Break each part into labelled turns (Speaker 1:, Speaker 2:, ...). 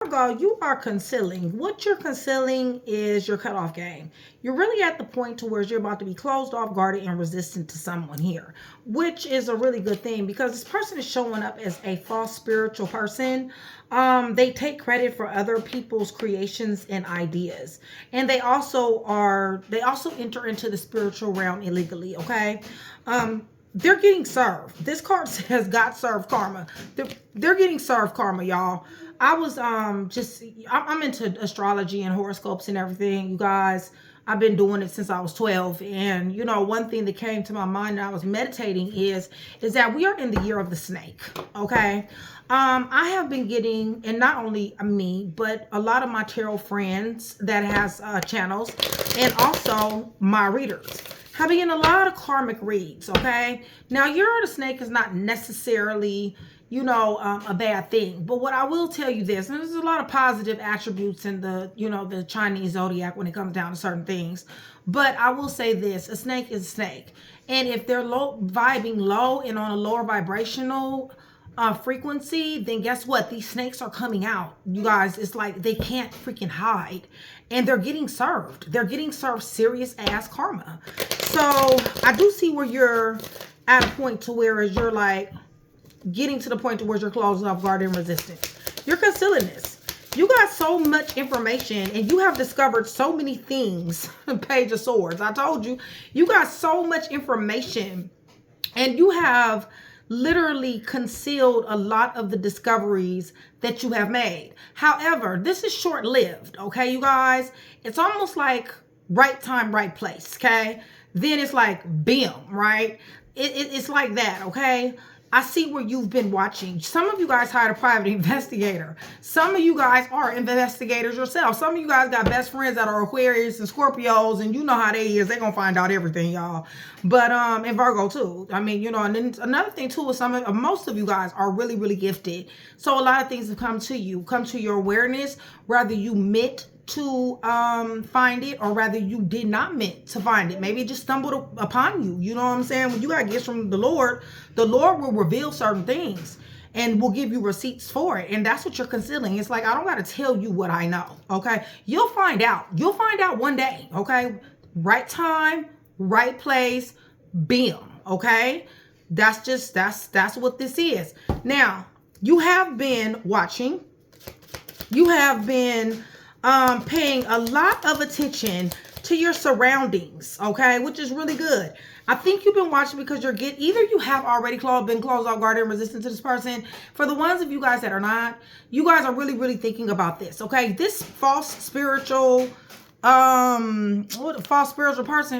Speaker 1: Virgo, you are concealing. What you're concealing is your cutoff game. You're really at the point to where you're about to be closed off, guarded, and resistant to someone here, which is a really good thing because this person is showing up as a false spiritual person. They take credit for other people's creations and ideas, and they also enter into the spiritual realm illegally. Okay. They're getting served. This card says God served karma. They're getting served karma, y'all. I was I'm into astrology and horoscopes and everything, you guys. I've been doing it since I was 12, and you know, one thing that came to my mind when I was meditating is that we are in the year of the snake. Okay. I have been getting, and not only me, but a lot of my tarot friends that has channels, and also my readers, having a lot of karmic reads. Okay, now you're the snake is not necessarily, you know, a bad thing, but what I will tell you this, and there's a lot of positive attributes in the, you know, the Chinese zodiac when it comes down to certain things, but I will say this: a snake is a snake, and if they're vibing low and on a lower vibrational frequency, then guess what? These snakes are coming out, you guys. It's like they can't freaking hide, and they're getting served. They're getting served serious ass karma. So I do see where you're at a point to where you're like getting to the point to where you're closed off, guard, and resistant. You're concealing this. You got so much information and you have discovered so many things. Page of Swords. I told you, you got so much information and you have literally concealed a lot of the discoveries that you have made. However, this is short-lived, okay, you guys? It's almost like right time, right place, okay? Then it's like, bam, right? It's like that, okay? I see where you've been watching. Some of you guys hired a private investigator. Some of you guys are investigators yourself. Some of you guys got best friends that are Aquarius and Scorpios, and you know how they is. They're going to find out everything, y'all. But, and Virgo too. I mean, you know, and then another thing too is most of you guys are really, really gifted. So a lot of things have come to you, come to your awareness, whether you meant to find it or rather you did not meant to find it. Maybe it just stumbled upon you. You know what I'm saying? When you got gifts from the Lord will reveal certain things and will give you receipts for it. And that's what you're concealing. It's like, I don't got to tell you what I know. Okay. You'll find out. You'll find out one day. Okay. Right time, right place, bam. Okay. That's what this is. Now, you have been watching. You have been paying a lot of attention to your surroundings, okay, which is really good. I think you've been watching because either you have already been closed off, guarded, and resistant to this person. For the ones of you guys that are not, you guys are really, really thinking about this, okay? This false spiritual person,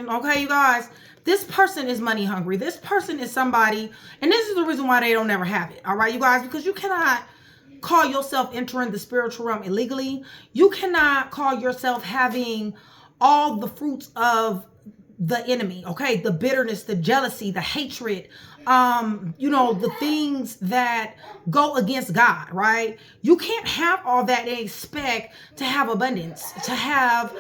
Speaker 1: okay, you guys, this person is money hungry. This person is somebody, and this is the reason why they don't ever have it, all right, you guys, because you cannot call yourself entering the spiritual realm illegally. You cannot call yourself having all the fruits of the enemy, okay? The bitterness, the jealousy, the hatred, you know, the things that go against God, right? You can't have all that and expect to have abundance, to have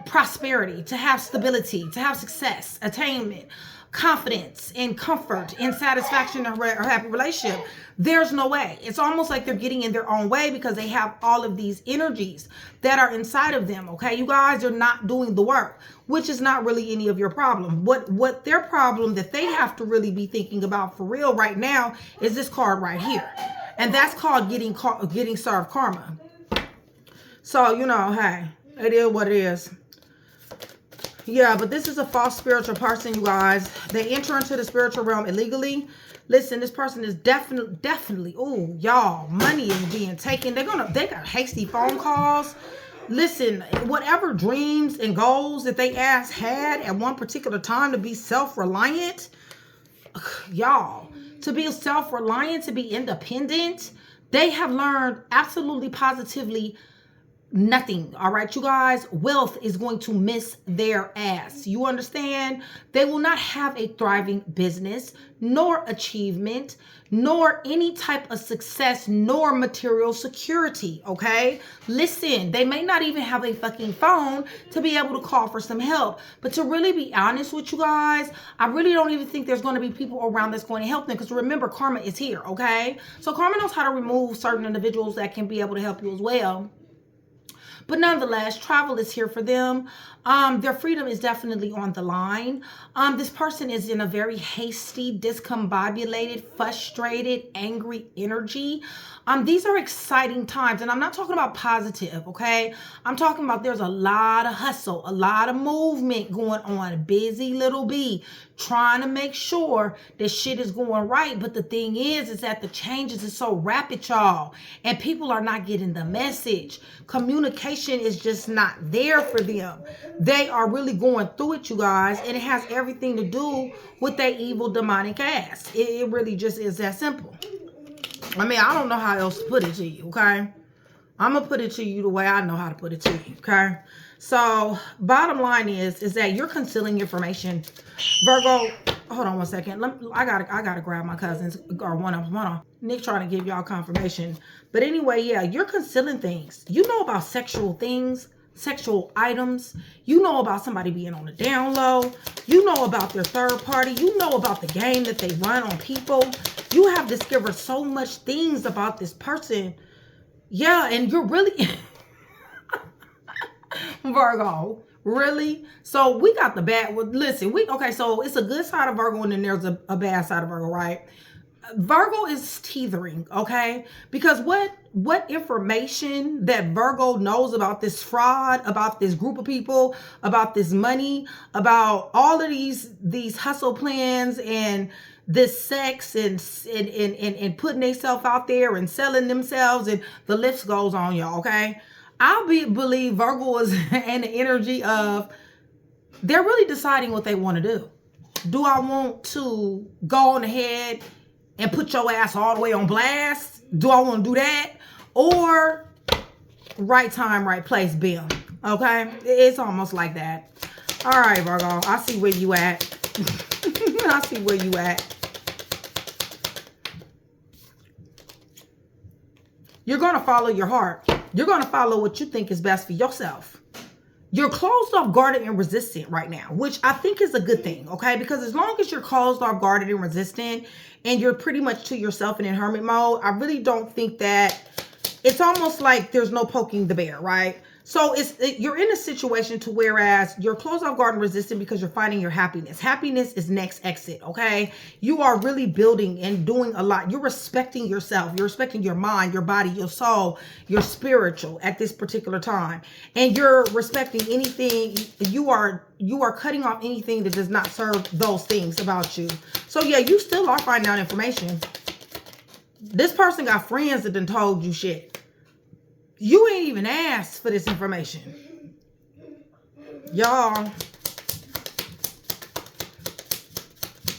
Speaker 1: prosperity, to have stability, to have success, attainment, confidence, and comfort, and satisfaction, or happy relationship. There's no way. It's almost like they're getting in their own way because they have all of these energies that are inside of them, okay? You guys are not doing the work, which is not really any of your problem. What their problem that they have to really be thinking about for real right now is this card right here. And that's called getting served karma. So, you know, hey, it is what it is. Yeah, but this is a false spiritual person, you guys. They enter into the spiritual realm illegally. Listen, this person is definitely, oh, y'all, money is being taken. They got hasty phone calls. Listen, whatever dreams and goals that they had at one particular time to be self-reliant, y'all, to be self-reliant, to be independent, they have learned absolutely positively nothing. All right, you guys, wealth is going to miss their ass. You understand? They will not have a thriving business, nor achievement, nor any type of success, nor material security. Okay, listen, they may not even have a fucking phone to be able to call for some help. But to really be honest with you guys, I really don't even think there's going to be people around that's going to help them, because remember, karma is here. Okay, so karma knows how to remove certain individuals that can be able to help you as well. But nonetheless, travel is here for them. Their freedom is definitely on the line. This person is in a very hasty, discombobulated, frustrated, angry energy. These are exciting times, and I'm not talking about positive, okay? I'm talking about there's a lot of hustle, a lot of movement going on. Busy little bee, trying to make sure that shit is going right. But the thing is that the changes is so rapid, y'all, and people are not getting the message. Communication is just not there for them. They are really going through it, you guys, and it has everything to do with their evil demonic ass. It really just is that simple. I mean, I don't know how else to put it to you, okay? I'm going to put it to you the way I know how to put it to you, okay? So, bottom line is that you're concealing information. Virgo, hold on one second. I gotta grab my cousins, or one of them. Nick trying to give y'all confirmation. But anyway, yeah, you're concealing things. You know about sexual things, sexual items. You know about somebody being on the down low. You know about their third party. You know about the game that they run on people. You have discovered so much things about this person. Yeah, and you're really... Virgo, really? So we got the bad... Well, listen, okay, so it's a good side of Virgo and then there's a bad side of Virgo, right? Virgo is teetering, okay? Because what information that Virgo knows about this fraud, about this group of people, about this money, about all of these hustle plans and this sex and putting themselves out there and selling themselves, and the list goes on, y'all, okay? Believe Virgo is in the energy of they're really deciding what they want to do. Do I want to go on ahead and put your ass all the way on blast? Do I want to do that? Or right time, right place, Bill. Okay? It's almost like that. All right, Virgo. I see where you at. I see where you at. You're going to follow your heart. You're going to follow what you think is best for yourself. You're closed off, guarded, and resistant right now, which I think is a good thing, okay? Because as long as you're closed off, guarded, and resistant, and you're pretty much to yourself and in hermit mode, I really don't think that... It's almost like there's no poking the bear, right? So you're in a situation to whereas you're closed off, guard, and resistant because you're finding your happiness. Happiness is next exit, okay? You are really building and doing a lot. You're respecting yourself. You're respecting your mind, your body, your soul, your spiritual at this particular time. And you're respecting anything. You are cutting off anything that does not serve those things about you. So yeah, you still are finding out information. This person got friends that done told you shit. You ain't even asked for this information. Y'all.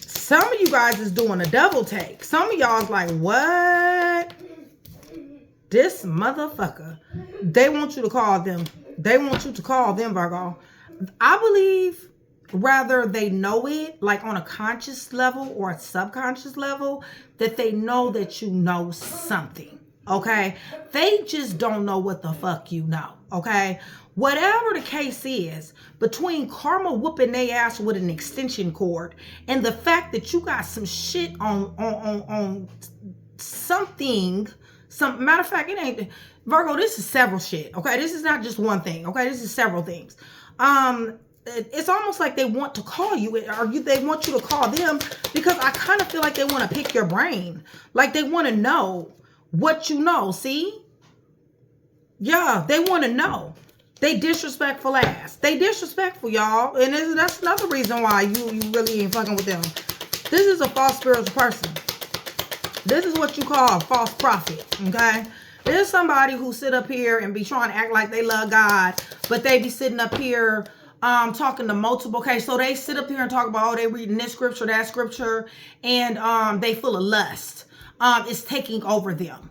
Speaker 1: Some of you guys is doing a double take. Some of y'all is like, what? This motherfucker. They want you to call them. They want you to call them, Virgo. I believe rather they know it, like on a conscious level or a subconscious level, that they know that you know something. Okay, they just don't know what the fuck you know. Okay, whatever the case is, between karma whooping their ass with an extension cord and the fact that you got some shit on something, matter of fact, it ain't Virgo. This is several shit. Okay, this is not just one thing. Okay, this is several things. It's almost like they want to call you, or they want you to call them, because I kind of feel like they want to pick your brain, like they want to know what you know. See? Yeah, they want to know. They disrespectful ass. They disrespectful, y'all. And that's another reason why you really ain't fucking with them. This is a false spiritual person. This is what you call a false prophet, okay? There's somebody who sit up here and be trying to act like they love God, but they be sitting up here talking to multiple. Okay, so they sit up here and talk about, oh, they reading this scripture, that scripture, and they full of lust. It's taking over them.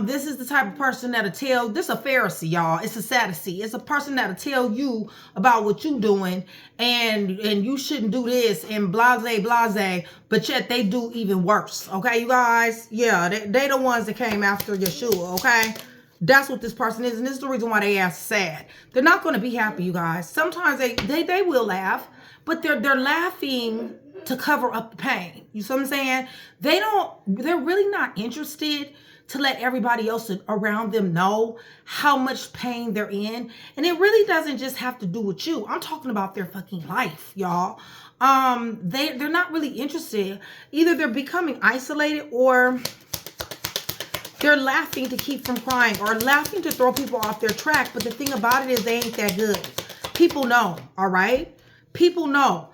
Speaker 1: This is the type of person that'll tell, this a Pharisee, y'all. It's a Sadducee. It's a person that'll tell you about what you doing and you shouldn't do this and blase, but yet they do even worse. Okay, you guys? Yeah, they the ones that came after Yeshua, okay? That's what this person is, and this is the reason why they ask sad. They're not going to be happy, you guys. Sometimes they will laugh, but they're laughing to cover up the pain. You see what I'm saying? They're really not interested to let everybody else around them know how much pain they're in. And it really doesn't just have to do with you. I'm talking about their fucking life, y'all. They're not really interested. Either they're becoming isolated or they're laughing to keep from crying or laughing to throw people off their track. But the thing about it is they ain't that good. People know, all right? People know.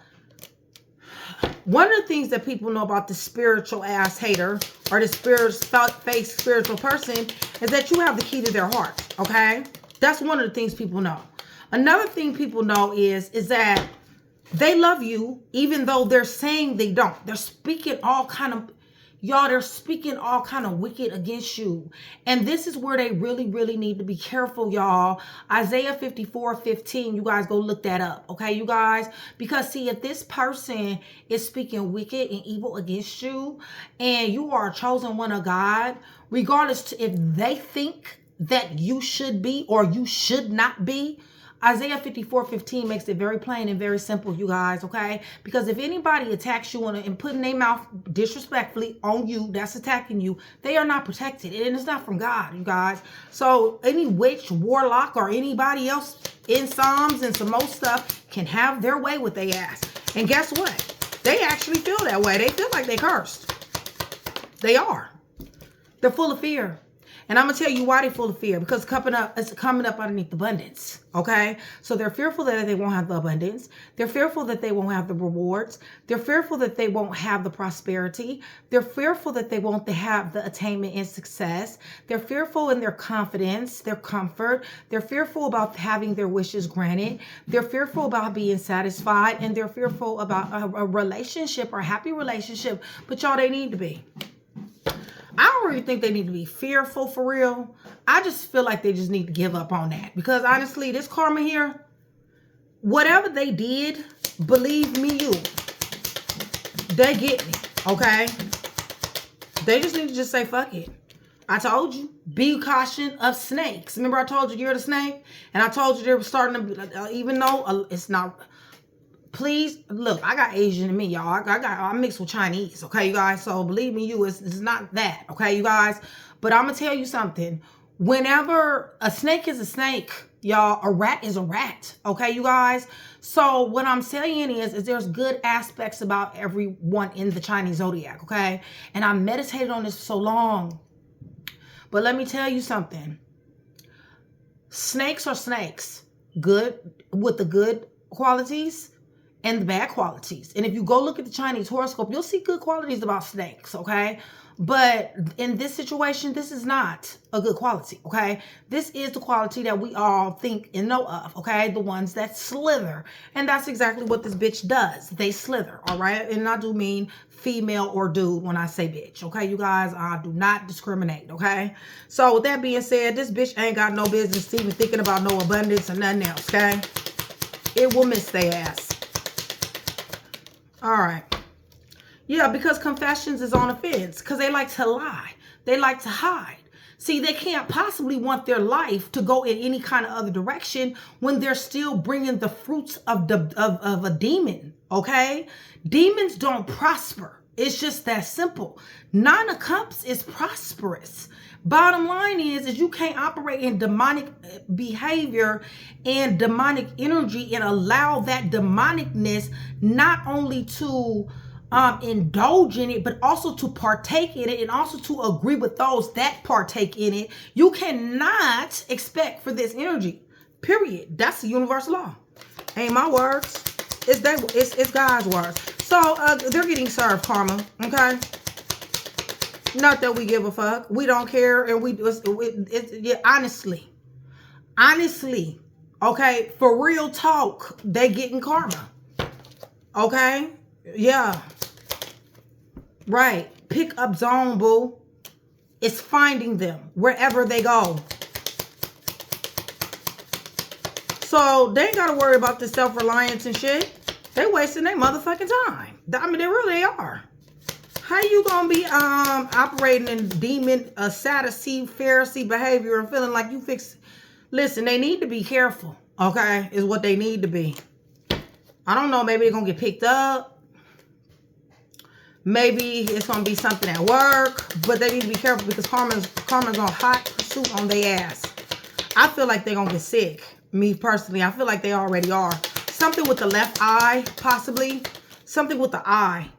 Speaker 1: One of the things that people know about the spiritual ass hater or the fake spiritual person is that you have the key to their heart, okay? That's one of the things people know. Another thing people know is that they love you even though they're saying they don't. They're speaking all kind of... Y'all, they're speaking all kind of wicked against you. And this is where they really, really need to be careful, y'all. Isaiah 54:15, you guys go look that up, okay, you guys? Because, see, if this person is speaking wicked and evil against you, and you are a chosen one of God, regardless to if they think that you should be or you should not be, Isaiah 54:15 makes it very plain and very simple, you guys, okay? Because if anybody attacks you and putting their mouth disrespectfully on you, that's attacking you, they are not protected. And it's not from God, you guys. So any witch, warlock, or anybody else in Psalms and some more stuff can have their way with their ass. And guess what? They actually feel that way. They feel like they cursed. They are. They're full of fear. And I'm going to tell you why they're full of fear. Because it's coming up underneath abundance. Okay? So they're fearful that they won't have the abundance. They're fearful that they won't have the rewards. They're fearful that they won't have the prosperity. They're fearful that they won't have the attainment and success. They're fearful in their confidence, their comfort. They're fearful about having their wishes granted. They're fearful about being satisfied. And they're fearful about a relationship or a happy relationship. But y'all, they need to be. I don't really think they need to be fearful for real. I just feel like they just need to give up on that. Because honestly, this karma here, whatever they did, believe me, they get me, okay? They just need to just say, fuck it. I told you, be cautious of snakes. Remember I told you you're the snake? And I told you they were starting to, even though it's not... Please, look, I got Asian in me, y'all. I mix with Chinese, okay, you guys? So believe me, it's not that, okay, you guys? But I'm going to tell you something. Whenever a snake is a snake, y'all, a rat is a rat, okay, you guys? So what I'm saying is there's good aspects about everyone in the Chinese zodiac, okay? And I meditated on this for so long. But let me tell you something. Snakes are snakes. Good, with the good qualities and the bad qualities. And if you go look at the Chinese horoscope, you'll see good qualities about snakes, okay? But in this situation, this is not a good quality, okay? This is the quality that we all think and know of, okay? The ones that slither. And that's exactly what this bitch does. They slither, all right? And I do mean female or dude when I say bitch, okay? You guys, I do not discriminate, okay? So with that being said, this bitch ain't got no business even thinking about no abundance or nothing else, okay? It will miss their ass. All right. Yeah, because confessions is on offense. Because they like to lie. They like to hide. See, they can't possibly want their life to go in any kind of other direction when they're still bringing the fruits of a demon, okay? Demons don't prosper. It's just that simple. Nine of Cups is prosperous. Bottom line is you can't operate in demonic behavior and demonic energy and allow that demonicness not only to indulge in it, but also to partake in it and also to agree with those that partake in it. You cannot expect for this energy, period. That's the universal law. Ain't my words. It's God's words. So they're getting served karma, okay? Not that we give a fuck. We don't care. And yeah, honestly, okay, for real talk, they getting karma. Okay? Yeah. Right. Pick up zone, boo. It's finding them wherever they go. So they ain't got to worry about this self-reliance and shit. They wasting their motherfucking time. I mean, they really are. How you gonna be operating in demon, Sadducee, Pharisee behavior and feeling like you fix? Listen, they need to be careful. Okay, is what they need to be. I don't know. Maybe they're gonna get picked up. Maybe it's gonna be something at work. But they need to be careful because karma's on hot pursuit on their ass. I feel like they're gonna get sick. Me personally, I feel like they already are. Something with the left eye, possibly. Something with the eye.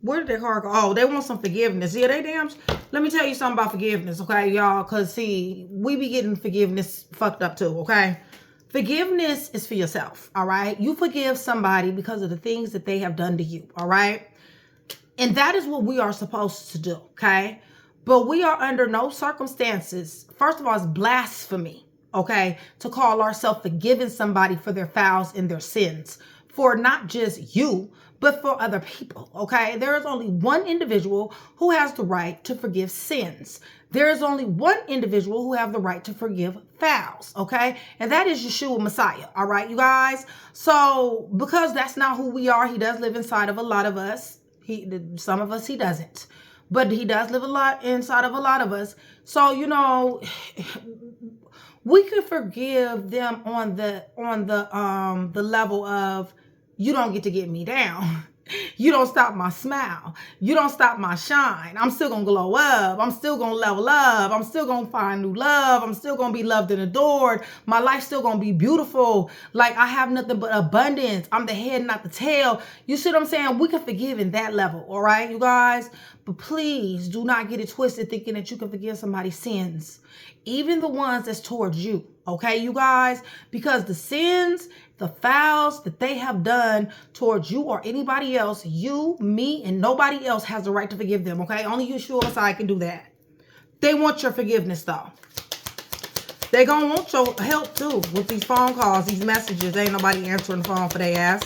Speaker 1: Where did their card go? Oh, they want some forgiveness. Yeah, they damn. Let me tell you something about forgiveness, okay, y'all? Because, see, we be getting forgiveness fucked up too, okay? Forgiveness is for yourself, all right? You forgive somebody because of the things that they have done to you, all right? And that is what we are supposed to do, okay? But we are under no circumstances. First of all, it's blasphemy, okay, to call ourselves forgiving somebody for their fouls and their sins. For not just you, but for other people, okay? There is only one individual who has the right to forgive sins. There is only one individual who have the right to forgive fouls, okay? And that is Yeshua Messiah, all right, you guys? So, because that's not who we are, he does live inside of a lot of us. Some of us, he doesn't. But he does live a lot inside of a lot of us. So, you know, we could forgive them on the level of, you don't get to get me down. You don't stop my smile. You don't stop my shine. I'm still going to glow up. I'm still going to level up. I'm still going to find new love. I'm still going to be loved and adored. My life's still going to be beautiful. Like, I have nothing but abundance. I'm the head, not the tail. You see what I'm saying? We can forgive in that level. All right, you guys? But please do not get it twisted thinking that you can forgive somebody's sins. Even the ones that's towards you. Okay, you guys? Because the sins, the fouls that they have done towards you or anybody else, you, me, and nobody else has the right to forgive them, okay? Only Yeshua Messiah can do that. They want your forgiveness, though. They gonna want your help, too, with these phone calls, these messages. Ain't nobody answering the phone for their ass.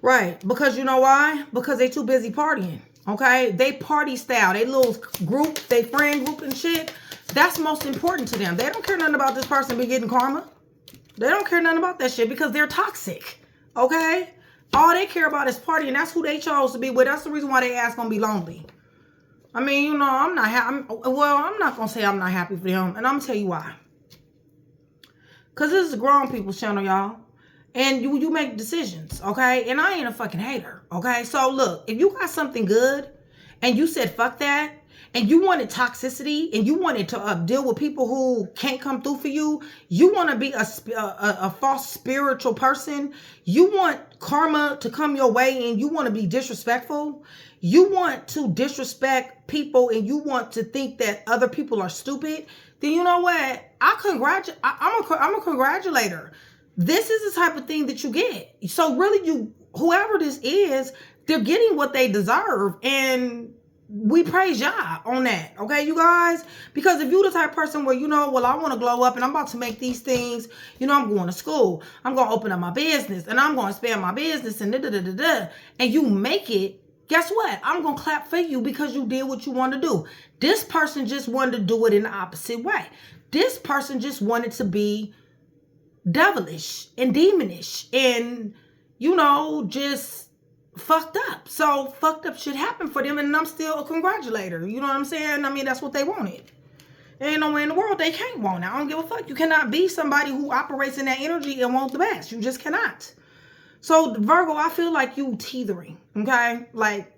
Speaker 1: Right, because you know why? Because they too busy partying, okay? They party style. They little group, they friend group and shit. That's most important to them. They don't care nothing about this person be getting karma. They don't care nothing about that shit because they're toxic, okay? All they care about is party, and that's who they chose to be with. That's the reason why they ass gonna be lonely. I mean, you know, I'm not gonna say I'm not happy for them, and I'm gonna tell you why. Because this is a grown people's channel, y'all. And you make decisions, okay? And I ain't a fucking hater, okay? So, look, if you got something good, and you said fuck that, and you wanted toxicity, and you wanted to deal with people who can't come through for you, you want to be a false spiritual person, you want karma to come your way, and you want to be disrespectful, you want to disrespect people, and you want to think that other people are stupid, then you know what? I'm a congratulator. This is the type of thing that you get. So really, whoever this is, they're getting what they deserve, and we praise y'all on that, okay, you guys? Because if you the type of person where, you know, well, I want to glow up and I'm about to make these things, you know, I'm going to school, I'm going to open up my business, and I'm going to expand my business, and and you make it, guess what? I'm going to clap for you because you did what you want to do. This person just wanted to do it in the opposite way. This person just wanted to be devilish and demonish and, you know, just fucked up. So fucked up shit happened for them, and I'm still a congratulator. You know what I'm saying? I mean, that's what they wanted. Ain't no way in the world they can't want it. I don't give a fuck. You cannot be somebody who operates in that energy and want the best. You just cannot. So Virgo, I feel like you teetering, okay? Like,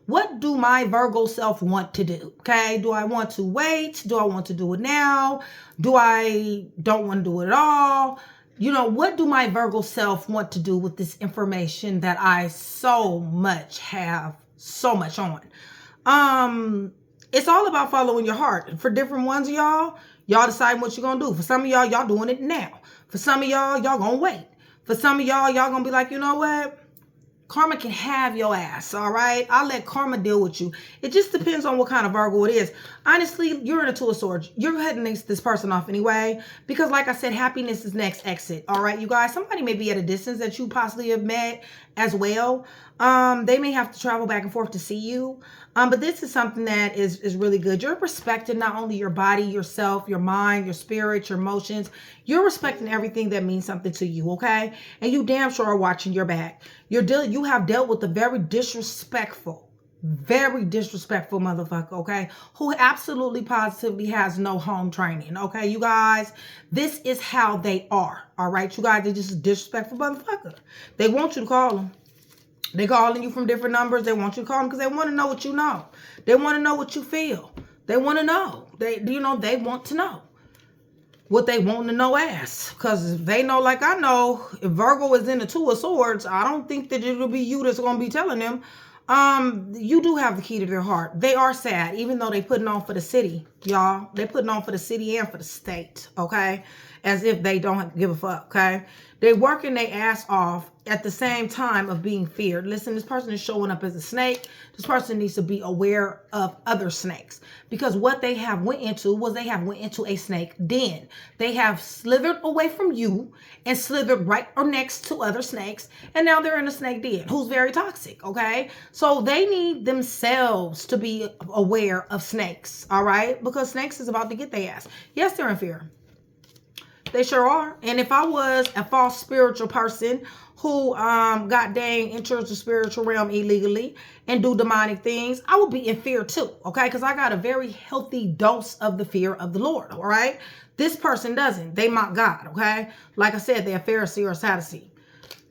Speaker 1: what do my Virgo self want to do? Okay, do I want to wait? Do I want to do it now? Do I don't want to do it at all? You know, what do my Virgo self want to do with this information that I so much have so much on? It's all about following your heart. For different ones of y'all decide what you're going to do. For some of y'all doing it now. For some of y'all going to wait. For some of y'all going to be like, you know what? Karma can have your ass, all right? I'll let karma deal with you. It just depends on what kind of Virgo it is. Honestly, you're in a Two of Swords. You're heading this person off anyway. Because like I said, happiness is next exit, all right, you guys? Somebody may be at a distance that you possibly have met as well. They may have to travel back and forth to see you. But this is something that is really good. You're respecting not only your body, yourself, your mind, your spirit, your emotions. You're respecting everything that means something to you, okay? And you damn sure are watching your back. You have dealt with a very disrespectful motherfucker, okay, who absolutely positively has no home training, okay, you guys. This is how they are, all right, you guys. They're just a disrespectful motherfucker. They want you to call them. They calling you from different numbers. They want you to call them because they want to know what you know. They want to know what you feel. They want to know. They want to know what they want to know. Ask, because if they know, like I know, if Virgo is in the Two of Swords, I don't think that it'll be you that's going to be telling them. You do have the key to their heart. They are sad, even though they putting on for the city, y'all. They putting on for the city and for the state, okay? As if they don't give a fuck, okay? They working their ass off at the same time of being feared. Listen, this person is showing up as a snake. This person needs to be aware of other snakes, because what they have went into was they have went into a snake den. They have slithered away from you and slithered right or next to other snakes, and now they're in a snake den who's very toxic, okay? So they need themselves to be aware of snakes, all right? Because snakes is about to get their ass. Yes, they're in fear. They sure are. And if I was a false spiritual person who god dang enters the spiritual realm illegally and do demonic things, I would be in fear too, okay? Because I got a very healthy dose of the fear of the Lord, all right? This person doesn't. They mock God, okay? Like I said, they're a Pharisee or a Sadducee.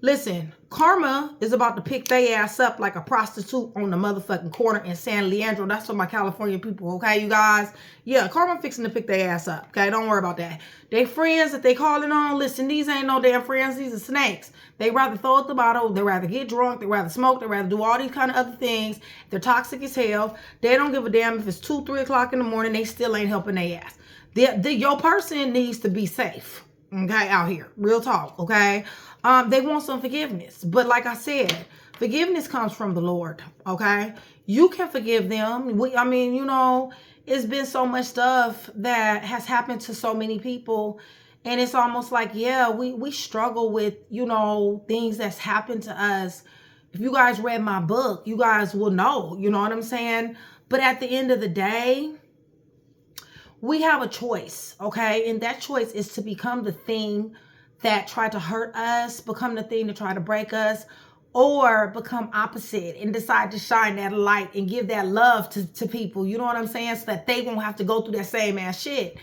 Speaker 1: Listen, karma is about to pick their ass up like a prostitute on the motherfucking corner in San Leandro. That's for my California people, okay, you guys? Yeah, karma fixing to pick their ass up, okay? Don't worry about that. They friends that they calling on, listen, these ain't no damn friends. These are snakes. They rather throw at the bottle. They rather get drunk. They rather smoke. They rather do all these kind of other things. They're toxic as hell. They don't give a damn if it's 2, 3 o'clock in the morning. They still ain't helping their ass. Your person needs to be safe, okay, out here. Real talk, okay? They want some forgiveness. But like I said, forgiveness comes from the Lord, okay? You can forgive them. I mean, you know, it's been so much stuff that has happened to so many people. And it's almost like, yeah, we struggle with, you know, things that's happened to us. If you guys read my book, you guys will know, you know what I'm saying? But at the end of the day, we have a choice, okay? And that choice is to become the thing that tried to hurt us, become the thing to try to break us, or become opposite and decide to shine that light and give that love to people. You know what I'm saying? So that they won't have to go through that same ass shit.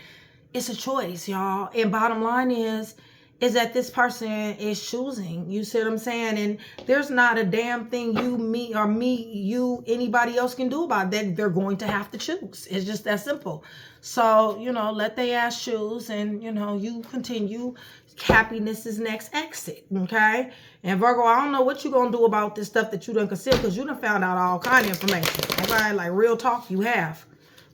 Speaker 1: It's a choice, y'all. And bottom line is that this person is choosing. You see what I'm saying? And there's not a damn thing you, me, or me, you, anybody else can do about that. They're going to have to choose. It's just that simple. So, you know, let they ass choose, and, you know, you continue. Happiness is next exit, okay? And Virgo, I don't know what you're going to do about this stuff that you done consider, because you done found out all kind of information, okay? Like, real talk, you have.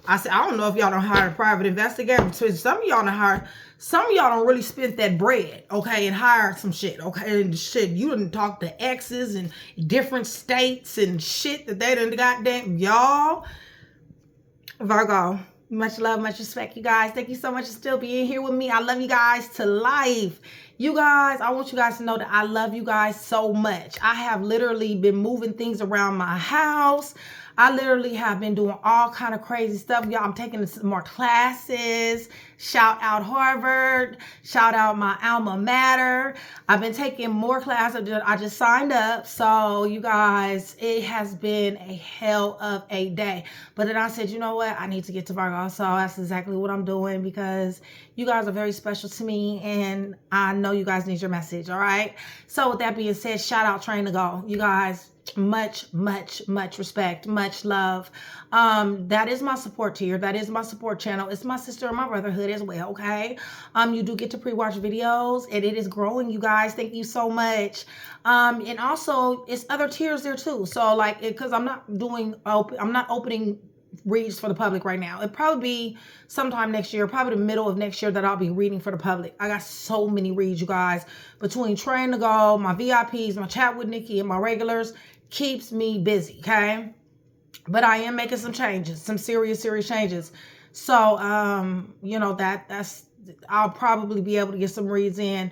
Speaker 1: I said, I don't know if y'all done hired a private investigator. Some of y'all done hired, some of y'all done really spent that bread, okay, and hired some shit, okay? And shit, you done talked to exes and different states and shit that they done goddamn, y'all. Virgo, much love, much respect, you guys. Thank you so much for still being here with me. I love you guys to life. You guys, I want you guys to know that I love you guys so much. I have literally been moving things around my house. I literally have been doing all kind of crazy stuff. Y'all, I'm taking some more classes. Shout out Harvard. Shout out my alma mater. I've been taking more classes. I just signed up. So, you guys, it has been a hell of a day. But then I said, you know what? I need to get to Virgo. So that's exactly what I'm doing, because you guys are very special to me. And I know you guys need your message, all right? So with that being said, shout out Train to Go. You guys, much respect, much love. That is my support tier. That is my support channel. It's my sister and my brotherhood as well, okay? You do get to pre-watch videos, and it is growing, you guys. Thank you so much. And also, it's other tiers there too. So like, because I'm not opening reads for the public right now. It'll probably be sometime next year, probably the middle of next year, that I'll be reading for the public. I got so many reads, you guys, between Train to Go, my VIPs, my chat with Nikki, and my regulars. Keeps me busy, okay? But I am making some changes, some serious changes. So, you know, that's I'll probably be able to get some reads in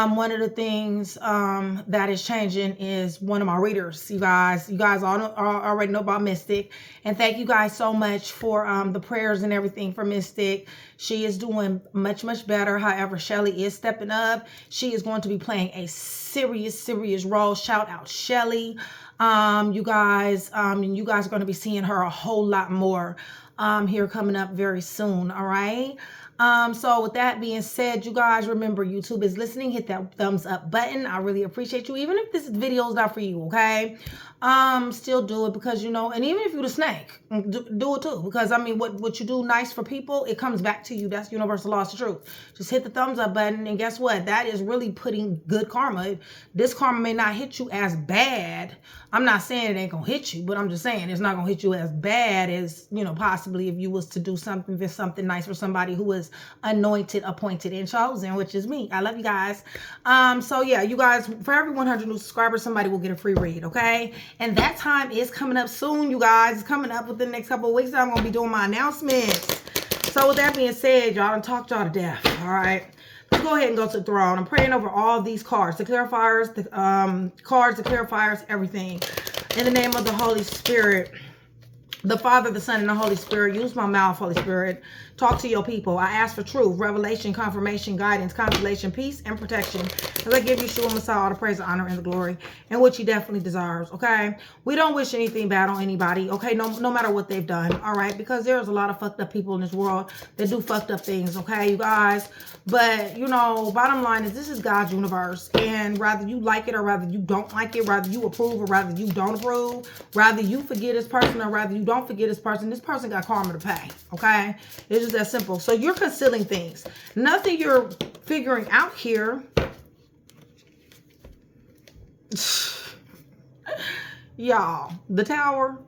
Speaker 1: One of the things that is changing is one of my readers. You guys already know about Mystic, and thank you guys so much for the prayers and everything for Mystic. She is doing much better. However, Shelly is stepping up. She is going to be playing a serious role. Shout out Shelly. You guys are going to be seeing her a whole lot more here coming up very soon. All right. So with that being said, you guys, remember, YouTube is listening. Hit that thumbs up button. I really appreciate you. Even if this video is not for you, okay? Still do it, because, you know, and even if you're the snake, do it too. Because, I mean, what you do nice for people, it comes back to you. That's universal law. It's the truth. Just hit the thumbs up button, and guess what? That is really putting good karma. This karma may not hit you as bad. I'm not saying it ain't gonna hit you, but I'm just saying it's not gonna hit you as bad as, you know, possibly if you was to do something nice for somebody who is anointed, appointed, and chosen, which is me. I love you guys. So yeah, you guys, for every 100 new subscribers, somebody will get a free read, okay? And that time is coming up soon, you guys. It's coming up within the next couple of weeks. I'm gonna be doing my announcements. So with that being said, y'all done talked y'all to death, all right? Let's go ahead and go to the throne. I'm praying over all these cards, the clarifiers, the cards, the clarifiers, everything. In the name of the Holy Spirit, the Father, the Son, and the Holy Spirit. Use my mouth, Holy Spirit. Talk to your people. I ask for truth, revelation, confirmation, guidance, consolation, peace, and protection. As I give Yeshua Messiah all the praise, the honor, and the glory, and which he definitely deserves, okay? We don't wish anything bad on anybody, okay? No matter what they've done, all right? Because there's a lot of fucked up people in this world that do fucked up things, okay, you guys? But, you know, bottom line is this is God's universe, and rather you like it or rather you don't like it, rather you approve or rather you don't approve, rather you forget this person or rather you don't forget this person got karma to pay, okay? It's just that simple. So you're concealing things. Nothing you're figuring out here. Y'all, the Tower.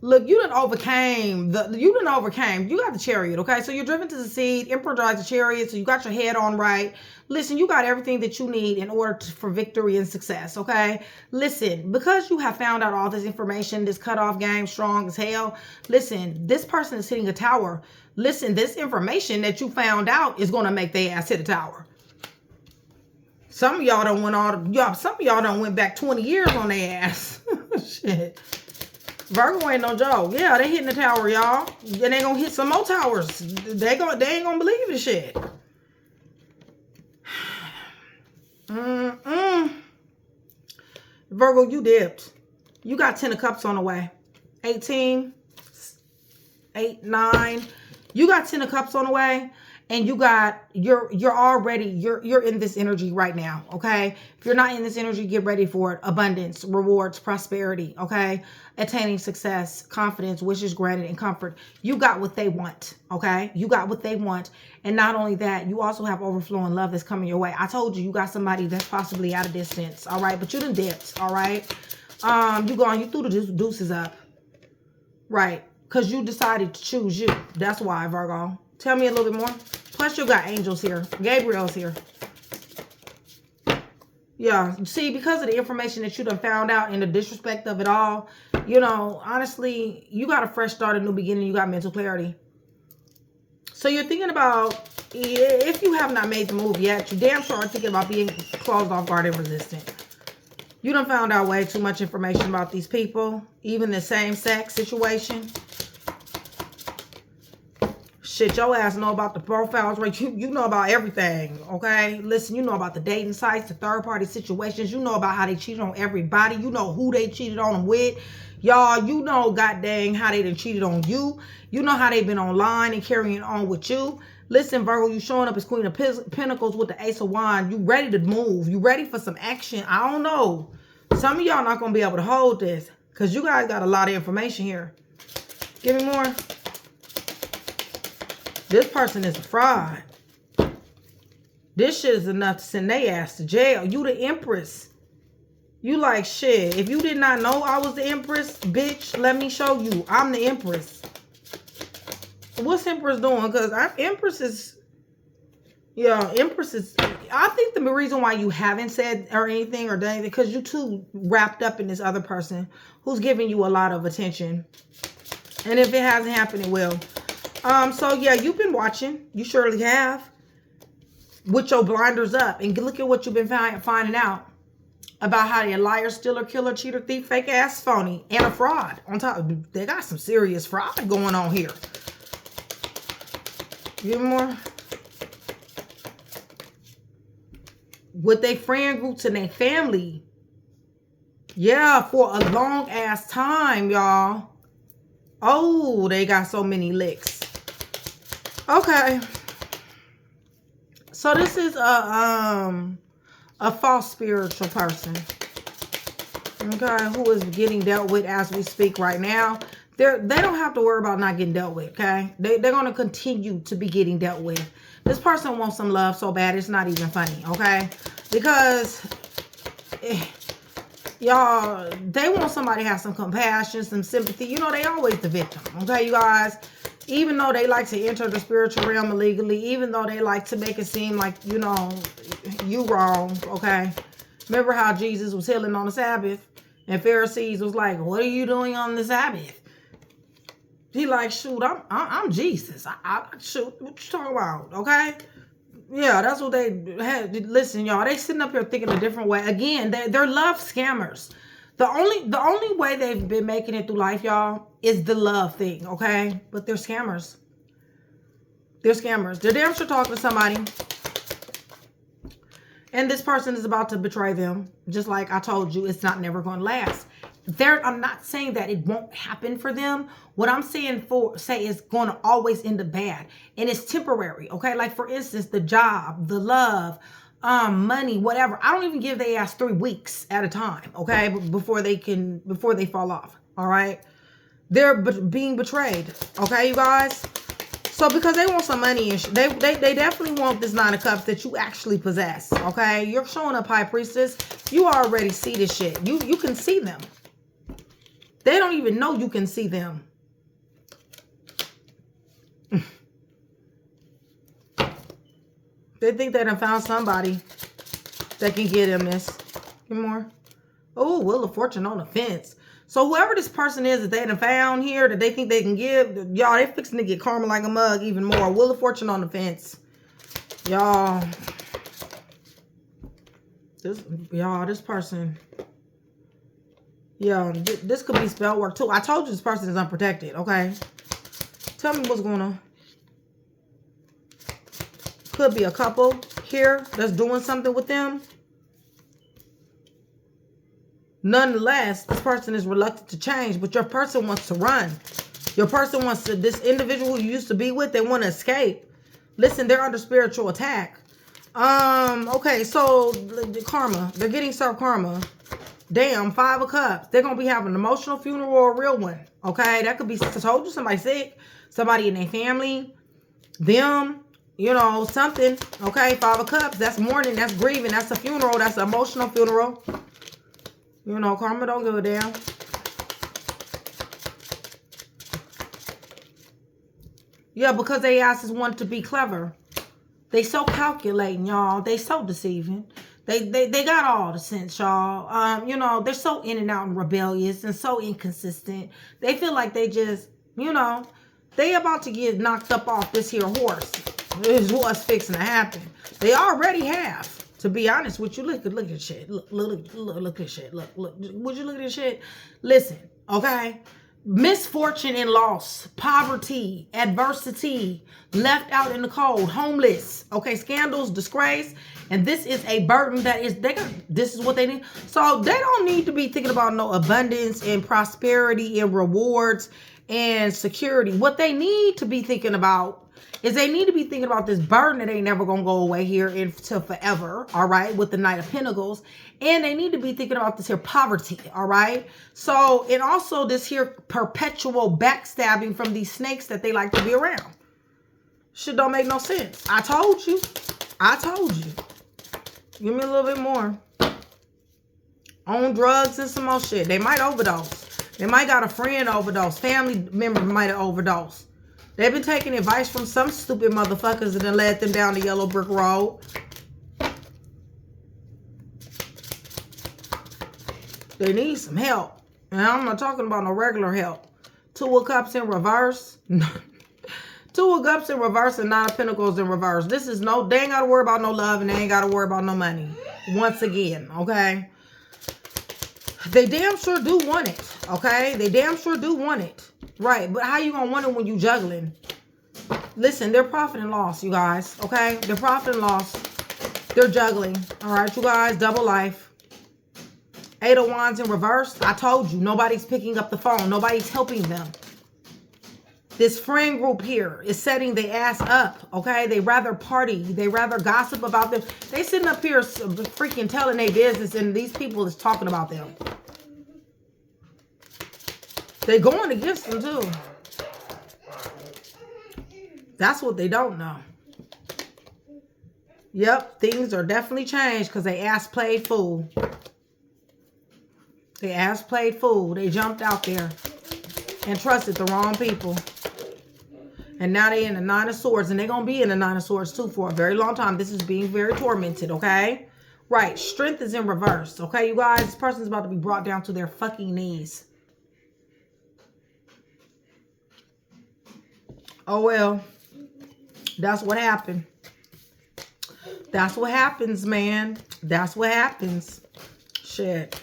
Speaker 1: Look, you done overcame. You got the Chariot, okay? So you're driven to succeed. Emperor drives the Chariot, so you got your head on right. Listen, you got everything that you need in order for victory and success, okay? Listen, because you have found out all this information, this cutoff game, strong as hell. Listen, this person is hitting a tower. Listen, this information that you found out is going to make their ass hit a tower. Some of y'all done went back 20 years on their ass. Shit. Virgo ain't no joke. Yeah, they hitting the tower, y'all. And they gonna hit some more towers. They ain't gonna believe this shit. Virgo, you dipped. You got 10 of Cups on the way. 18, 8, 9. You got 10 of Cups on the way. And you're in this energy right now, okay? If you're not in this energy, get ready for it. Abundance, rewards, prosperity, okay? Attaining success, confidence, wishes granted, and comfort. You got what they want, okay? You got what they want. And not only that, you also have overflowing love that's coming your way. I told you, you got somebody that's possibly at a distance, all right? But you done dipped, all right? You threw the deuces up, right? Because you decided to choose you. That's why, Virgo. Tell me a little bit more. Plus, you got angels here. Gabriel's here. Yeah. See, because of the information that you done found out and the disrespect of it all, you know, honestly, you got a fresh start, a new beginning. You got mental clarity. So you're thinking about, if you have not made the move yet, you damn sure are thinking about being closed off guard and resistant. You done found out way too much information about these people. Even the same sex situation. Shit, your ass know about the profiles, right? You know about everything, okay? Listen, you know about the dating sites, the third-party situations. You know about how they cheated on everybody. You know who they cheated on them with. Y'all, you know, god dang, how they done cheated on you. You know how they've been online and carrying on with you. Listen, Virgo, you showing up as Queen of Pentacles with the Ace of Wands. You ready to move. You ready for some action. I don't know. Some of y'all not going to be able to hold this because you guys got a lot of information here. Give me more. This person is a fraud. This shit is enough to send their ass to jail. You the Empress. You like, shit, if you did not know I was the Empress, bitch, let me show you. I'm the Empress. What's Empress doing? Because Empress is, yeah, Empress is, I think the reason why you haven't said or anything or done anything, because you too wrapped up in this other person who's giving you a lot of attention. And if it hasn't happened, it will. So yeah, you've been watching. You surely have. with your blinders up, and look at what you've been finding out about how they're a liar, stealer, killer, cheater, thief, fake ass, phony, and a fraud. On top, they got some serious fraud going on here. Give me more. With their friend groups and their family. Yeah, for a long ass time, y'all. Oh, they got so many licks. Okay. So this is a false spiritual person. Okay, who is getting dealt with as we speak right now. They don't have to worry about not getting dealt with, okay? They're going to continue to be getting dealt with. This person wants some love so bad it's not even funny, okay? Because, y'all, they want somebody to have some compassion, some sympathy. You know, they always the victim, okay, you guys? Even though they like to enter the spiritual realm illegally, even though they like to make it seem like, you know, you wrong, okay? Remember how Jesus was healing on the Sabbath? And Pharisees was like, what are you doing on the Sabbath? He like, shoot, I'm Jesus. I shoot, what you talking about, okay? Yeah, that's what they had. Listen, y'all, they sitting up here thinking a different way. Again, they're love scammers. The only way they've been making it through life, y'all, is the love thing, okay? But they're scammers. They're scammers. They're damn sure talking to somebody. And this person is about to betray them. Just like I told you, it's not never going to last. I'm not saying that it won't happen for them. What I'm saying is going to always end up bad. And it's temporary, okay? Like, for instance, the job, the love, money, whatever. I don't even give their ass 3 weeks at a time, okay? Before they fall off, all right? They're being betrayed, okay, you guys? So because they want some money, and they definitely want this 9 of Cups that you actually possess, okay? You're showing up, High Priestess. You already see this shit. You can see them. They don't even know you can see them. They think they done found somebody that can get them this. Get more. Oh, Wheel of Fortune on the fence. So whoever this person is that they done found here that they think they can give, y'all, they fixing to get karma like a mug even more. Wheel of Fortune on the fence. Y'all. This person. Yeah, this could be spell work too. I told you this person is unprotected, okay? Tell me what's going on. Could be a couple here that's doing something with them. Nonetheless, this person is reluctant to change, but your person wants to run. Your person wants to, this individual who you used to be with, they want to escape. Listen, they're under spiritual attack. Okay, so the karma, they're getting served karma. Damn, 5 of Cups. They're going to be having an emotional funeral or a real one. Okay, that could be, I told you, somebody sick, somebody in their family, them, you know, something. Okay, 5 of Cups, that's mourning, that's grieving, that's a funeral, that's an emotional funeral. You know, karma don't give a damn. Yeah, because they asses want to be clever. They so calculating, y'all. They so deceiving. They got all the sense, y'all. You know, they're so in and out and rebellious and so inconsistent. They feel like they just, you know, they about to get knocked up off this here horse. This is what's fixing to happen. They already have. To be honest with you, look at shit. Look at shit. Look. Would you look at this shit? Listen, okay? Misfortune and loss, poverty, adversity, left out in the cold, homeless, okay, scandals, disgrace, and this is a burden that is, this is what they need. So they don't need to be thinking about no abundance and prosperity and rewards and security. What they need to be thinking about is they need to be thinking about this burden that ain't never gonna go away here until forever, all right, with the Knight of Pentacles. And they need to be thinking about this here poverty, all right? So, and also this here perpetual backstabbing from these snakes that they like to be around. Shit don't make no sense. I told you. Give me a little bit more. On drugs and some more shit. They might overdose. They might got a friend overdose. Family member might have overdosed. They've been taking advice from some stupid motherfuckers that then led them down the yellow brick road. They need some help. And I'm not talking about no regular help. 2 of Cups in reverse. Two of Cups in reverse and Nine of Pentacles in reverse. This is no, they ain't got to worry about no love and they ain't got to worry about no money. Once again, okay? They damn sure do want it, okay? They damn sure do want it. Right, but how you going to want it when you juggling? Listen, they're profit and loss, you guys, okay? They're profit and loss. They're juggling, all right, you guys? Double life. Eight of Wands in reverse. I told you, nobody's picking up the phone. Nobody's helping them. This friend group here is setting their ass up, okay? They rather party. They rather gossip about them. They sitting up here freaking telling their business, and these people is talking about them. They going against them, too. That's what they don't know. Yep, things are definitely changed because they ass played fool. They ass played fool. They jumped out there and trusted the wrong people. And now they in the Nine of Swords. And they're going to be in the Nine of Swords too for a very long time. This is being very tormented, okay? Right. Strength is in reverse, okay, you guys? This person's about to be brought down to their fucking knees. Oh, well. That's what happened. That's what happens, man. That's what happens. Shit.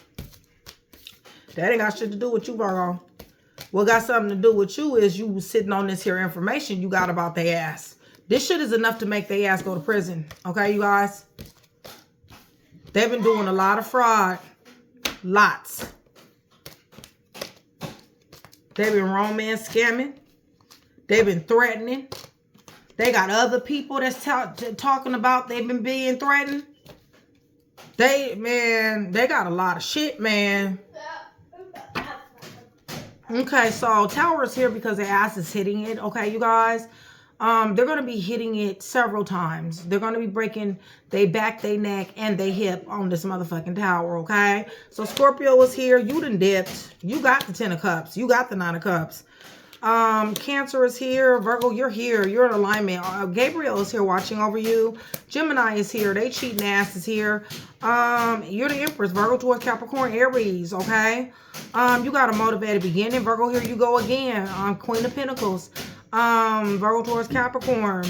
Speaker 1: That ain't got shit to do with you, Virgo. What got something to do with you is you sitting on this here information you got about their ass. This shit is enough to make their ass go to prison. Okay, you guys? They've been doing a lot of fraud. Lots. They've been romance scamming. They've been threatening. They got other people that's talking about they've been being threatened. They got a lot of shit, man. Okay, so Tower is here because their ass is hitting it. Okay, you guys. They're going to be hitting it several times. They're going to be breaking their back, their neck, and their hip on this motherfucking tower, okay? So Scorpio is here. You done dipped. You got the 10 of Cups. You got the 9 of Cups. Cancer is here. Virgo, you're here. You're in alignment. Gabriel is here watching over you. Gemini is here. They cheating ass is here. You're the Empress. Virgo, Taurus, Capricorn, Aries, okay? You got a motivated beginning. Virgo, here you go again. Queen of Pentacles. Virgo, Taurus, Capricorn.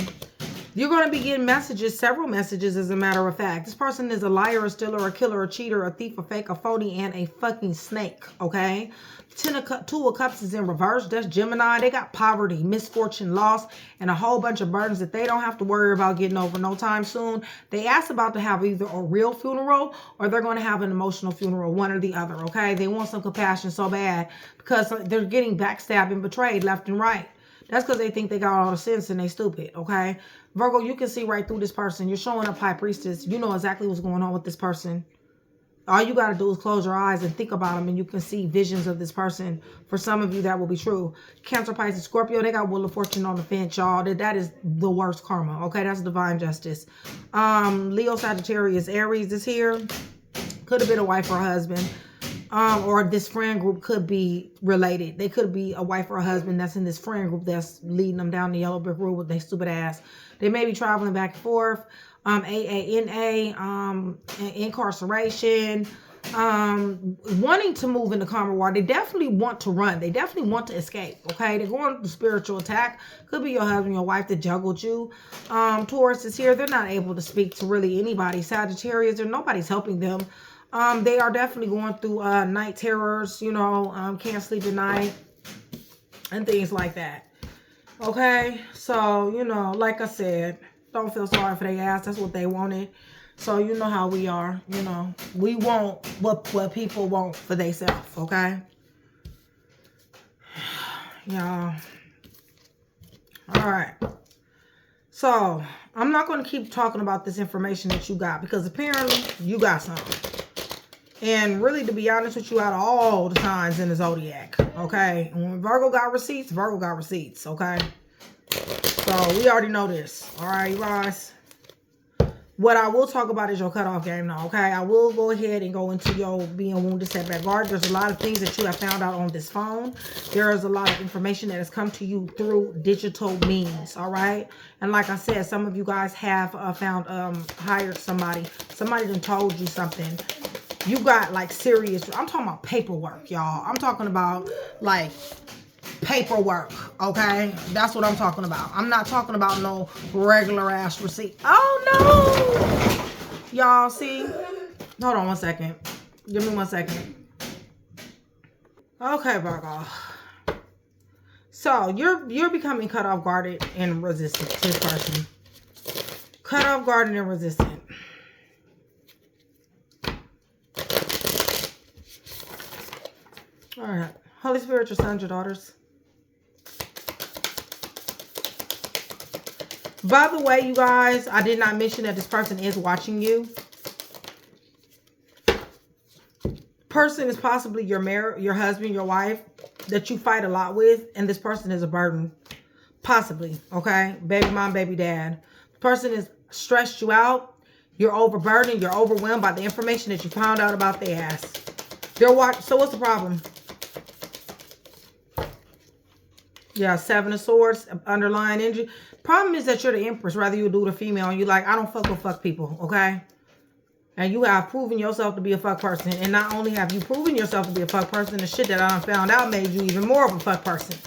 Speaker 1: You're going to be getting messages, several messages as a matter of fact. This person is a liar, a stealer, a killer, a cheater, a thief, a fake, a phony, and a fucking snake, okay? Two of Cups is in reverse. That's Gemini. They got poverty, misfortune, loss, and a whole bunch of burdens that they don't have to worry about getting over no time soon. They asked about to have either a real funeral or they're going to have an emotional funeral, one or the other, okay? They want some compassion so bad because they're getting backstabbed and betrayed left and right. That's because they think they got all the sense and they stupid, okay? Virgo, you can see right through this person. You're showing up High Priestess. You know exactly what's going on with this person. All you got to do is close your eyes and think about them and you can see visions of this person. For some of you, that will be true. Cancer, Pisces, Scorpio, they got Wheel of Fortune on the fence, y'all. That is the worst karma, okay? That's divine justice. Leo, Sagittarius, Aries is here. Could have been a wife or a husband. Or this friend group could be related. They could be a wife or a husband that's in this friend group that's leading them down the yellow brick road with their stupid ass. They may be traveling back and forth. AANA, incarceration, wanting to move into karma war. They definitely want to run. They definitely want to escape, okay? They're going to spiritual attack. Could be your husband, your wife that juggled you. Taurus is here. They're not able to speak to really anybody. Sagittarius, or nobody's helping them. They are definitely going through night terrors, you know, can't sleep at night and things like that. Okay, so, you know, like I said, don't feel sorry for their ass. That's what they wanted. So you know how we are, you know. We want what people want for themselves, okay? Y'all. All right. So I'm not going to keep talking about this information that you got because apparently you got something. And really, to be honest with you, out of all the signs in the zodiac, okay? When Virgo got receipts, Virgo got receipts, okay? So we already know this. All right, you guys. What I will talk about is your cutoff game now, okay? I will go ahead and go into your being wounded, setback, guard. There's a lot of things that you have found out on this phone. There is a lot of information that has come to you through digital means, all right? And like I said, some of you guys have hired somebody. Somebody done told you something. You got like serious, I'm talking about paperwork, y'all. I'm talking about like paperwork, okay? That's what I'm talking about. I'm not talking about no regular ass receipt. Oh, no. Y'all see? Hold on one second. Give me 1 second. Okay, Virgo. So, you're becoming cut off, guarded, and resistant to this person. Cut off, guarded, and resistant. All right. Holy Spirit, your sons, your daughters. By the way, you guys, I did not mention that this person is watching you. Person is possibly your husband, your wife, that you fight a lot with, and this person is a burden. Possibly, okay? Baby mom, baby dad. The person has stressed you out. You're overburdened. You're overwhelmed by the information that you found out about their ass. So what's the problem? Yeah, 7 of Swords, underlying energy. Problem is that you're the Empress, rather you do the female, and you're like, I don't fuck with fuck people, okay? And you have proven yourself to be a fuck person. And not only have you proven yourself to be a fuck person, the shit that I found out made you even more of a fuck person.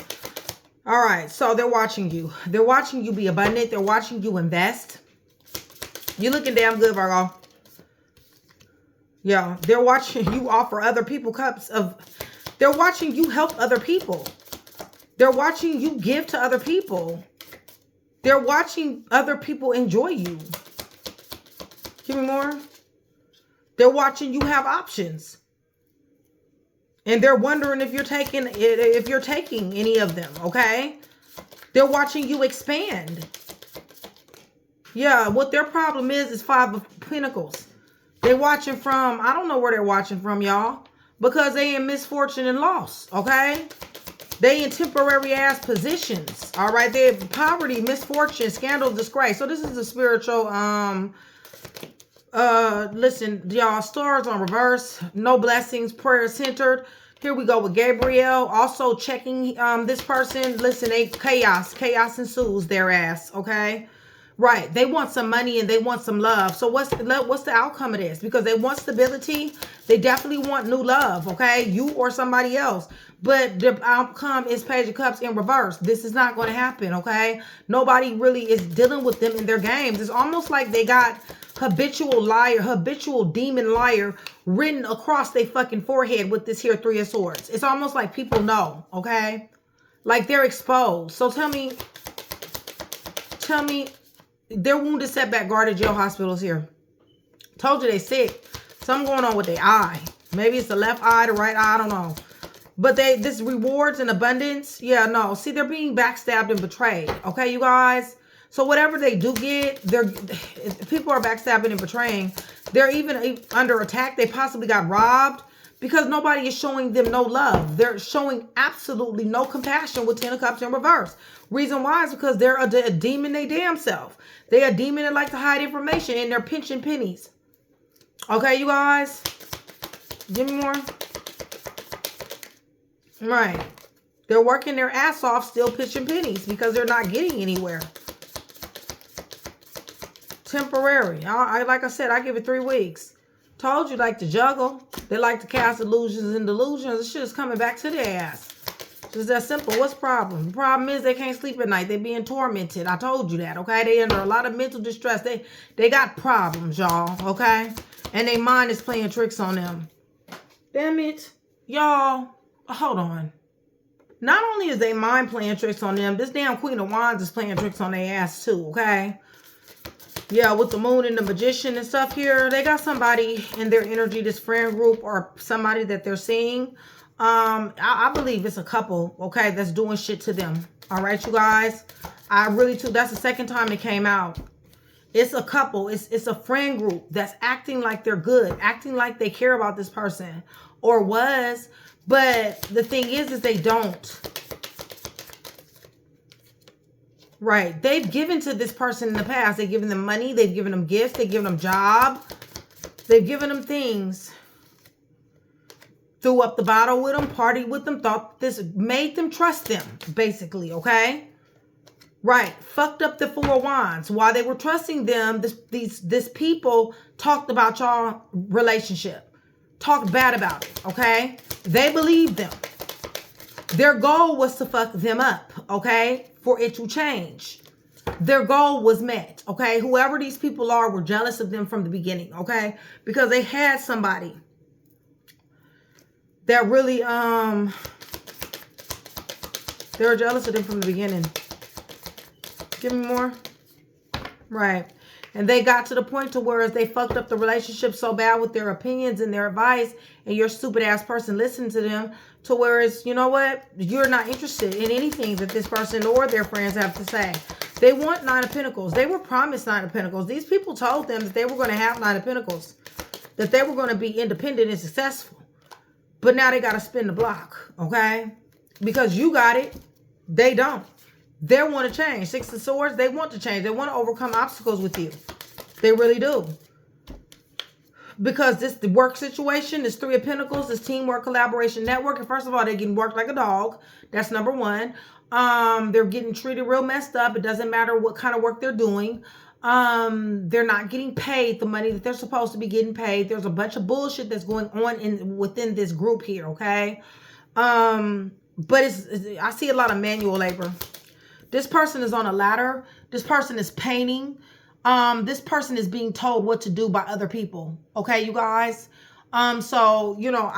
Speaker 1: All right, so they're watching you. They're watching you be abundant. They're watching you invest. You're looking damn good, Virgo. Yeah, they're watching you offer other people cups of... They're watching you help other people. They're watching you give to other people. They're watching other people enjoy you. Give me more. They're watching you have options. And they're wondering if you're taking any of them, okay? They're watching you expand. Yeah, what their problem is 5 of Pentacles. They're watching from, I don't know where they're watching from, y'all. Because they in misfortune and loss, okay? They in temporary ass positions. All right. They're poverty, misfortune, scandal, disgrace. So this is the spiritual, listen, y'all, stars on reverse, no blessings, prayer centered. Here we go with Gabriel. Also checking this person. Listen, chaos ensues their ass, okay? Right. They want some money and they want some love. So what's the outcome of this? Because they want stability. They definitely want new love, okay? You or somebody else. But the outcome is Page of Cups in reverse. This is not going to happen, okay? Nobody really is dealing with them in their games. It's almost like they got habitual liar, habitual demon liar written across their fucking forehead with this here 3 of Swords. It's almost like people know, okay? Like they're exposed. So tell me, their wounded, setback, guarded, jail, hospitals here. Told you they sick. Something going on with their eye. Maybe it's the left eye, the right eye, I don't know. But this rewards and abundance. Yeah, no. See, they're being backstabbed and betrayed. Okay, you guys? So whatever they do get, people are backstabbing and betraying. They're even under attack. They possibly got robbed because nobody is showing them no love. They're showing absolutely no compassion with 10 of Cups in reverse. Reason why is because they're a demon they damn self. They're a demon that like to hide information and they're pinching pennies. Okay, you guys? Give me more. Right. They're working their ass off, still pitching pennies because they're not getting anywhere. Temporary. Like I said, I give it 3 weeks. Told you like to juggle. They like to cast illusions and delusions. This shit is coming back to their ass. Just that simple. What's the problem? The problem is they can't sleep at night. They're being tormented. I told you that, okay? They under a lot of mental distress. They got problems, y'all, okay? And their mind is playing tricks on them. Damn it. Y'all, hold on. Not only is their mind playing tricks on them, this damn Queen of Wands is playing tricks on their ass too, okay? Yeah, with the moon and the magician and stuff here, they got somebody in their energy, this friend group or somebody that they're seeing. I believe it's a couple, okay, that's doing shit to them. All right, you guys? I really too. That's the second time it came out. It's a couple. It's a friend group that's acting like they're good, acting like they care about this person or was. But the thing is they don't. Right. They've given to this person in the past. They've given them money. They've given them gifts. They've given them job. They've given them things. Threw up the bottle with them. Partied with them. Thought this made them trust them. Basically. Okay. Right. Fucked up the 4 of Wands. While they were trusting them, this people talked about y'all relationship. Talked bad about it. Okay. They believed them. Their goal was to fuck them up, okay? For it to change. Their goal was met, okay? Whoever these people are were jealous of them from the beginning, okay? Because they had somebody that really, they were jealous of them from the beginning. Give me more. Right. And they got to the point to where they fucked up the relationship so bad with their opinions and their advice, and your stupid ass person listened to them, to where it's, you know what? You're not interested in anything that this person or their friends have to say. They want Nine of Pentacles. They were promised Nine of Pentacles. These people told them that they were going to have Nine of Pentacles, that they were going to be independent and successful. But now they got to spin the block, okay? Because you got it. They don't. They want to change. Six of Swords, they want to change. They want to overcome obstacles with you. They really do. Because the work situation, this Three of Pentacles, this teamwork, collaboration, network. And first of all, they're getting worked like a dog. That's number one. They're getting treated real messed up. It doesn't matter what kind of work they're doing. They're not getting paid the money that they're supposed to be getting paid. There's a bunch of bullshit that's going on within this group here, okay? But I see a lot of manual labor. This person is on a ladder. This person is painting. This person is being told what to do by other people. Okay, you guys? So, you know,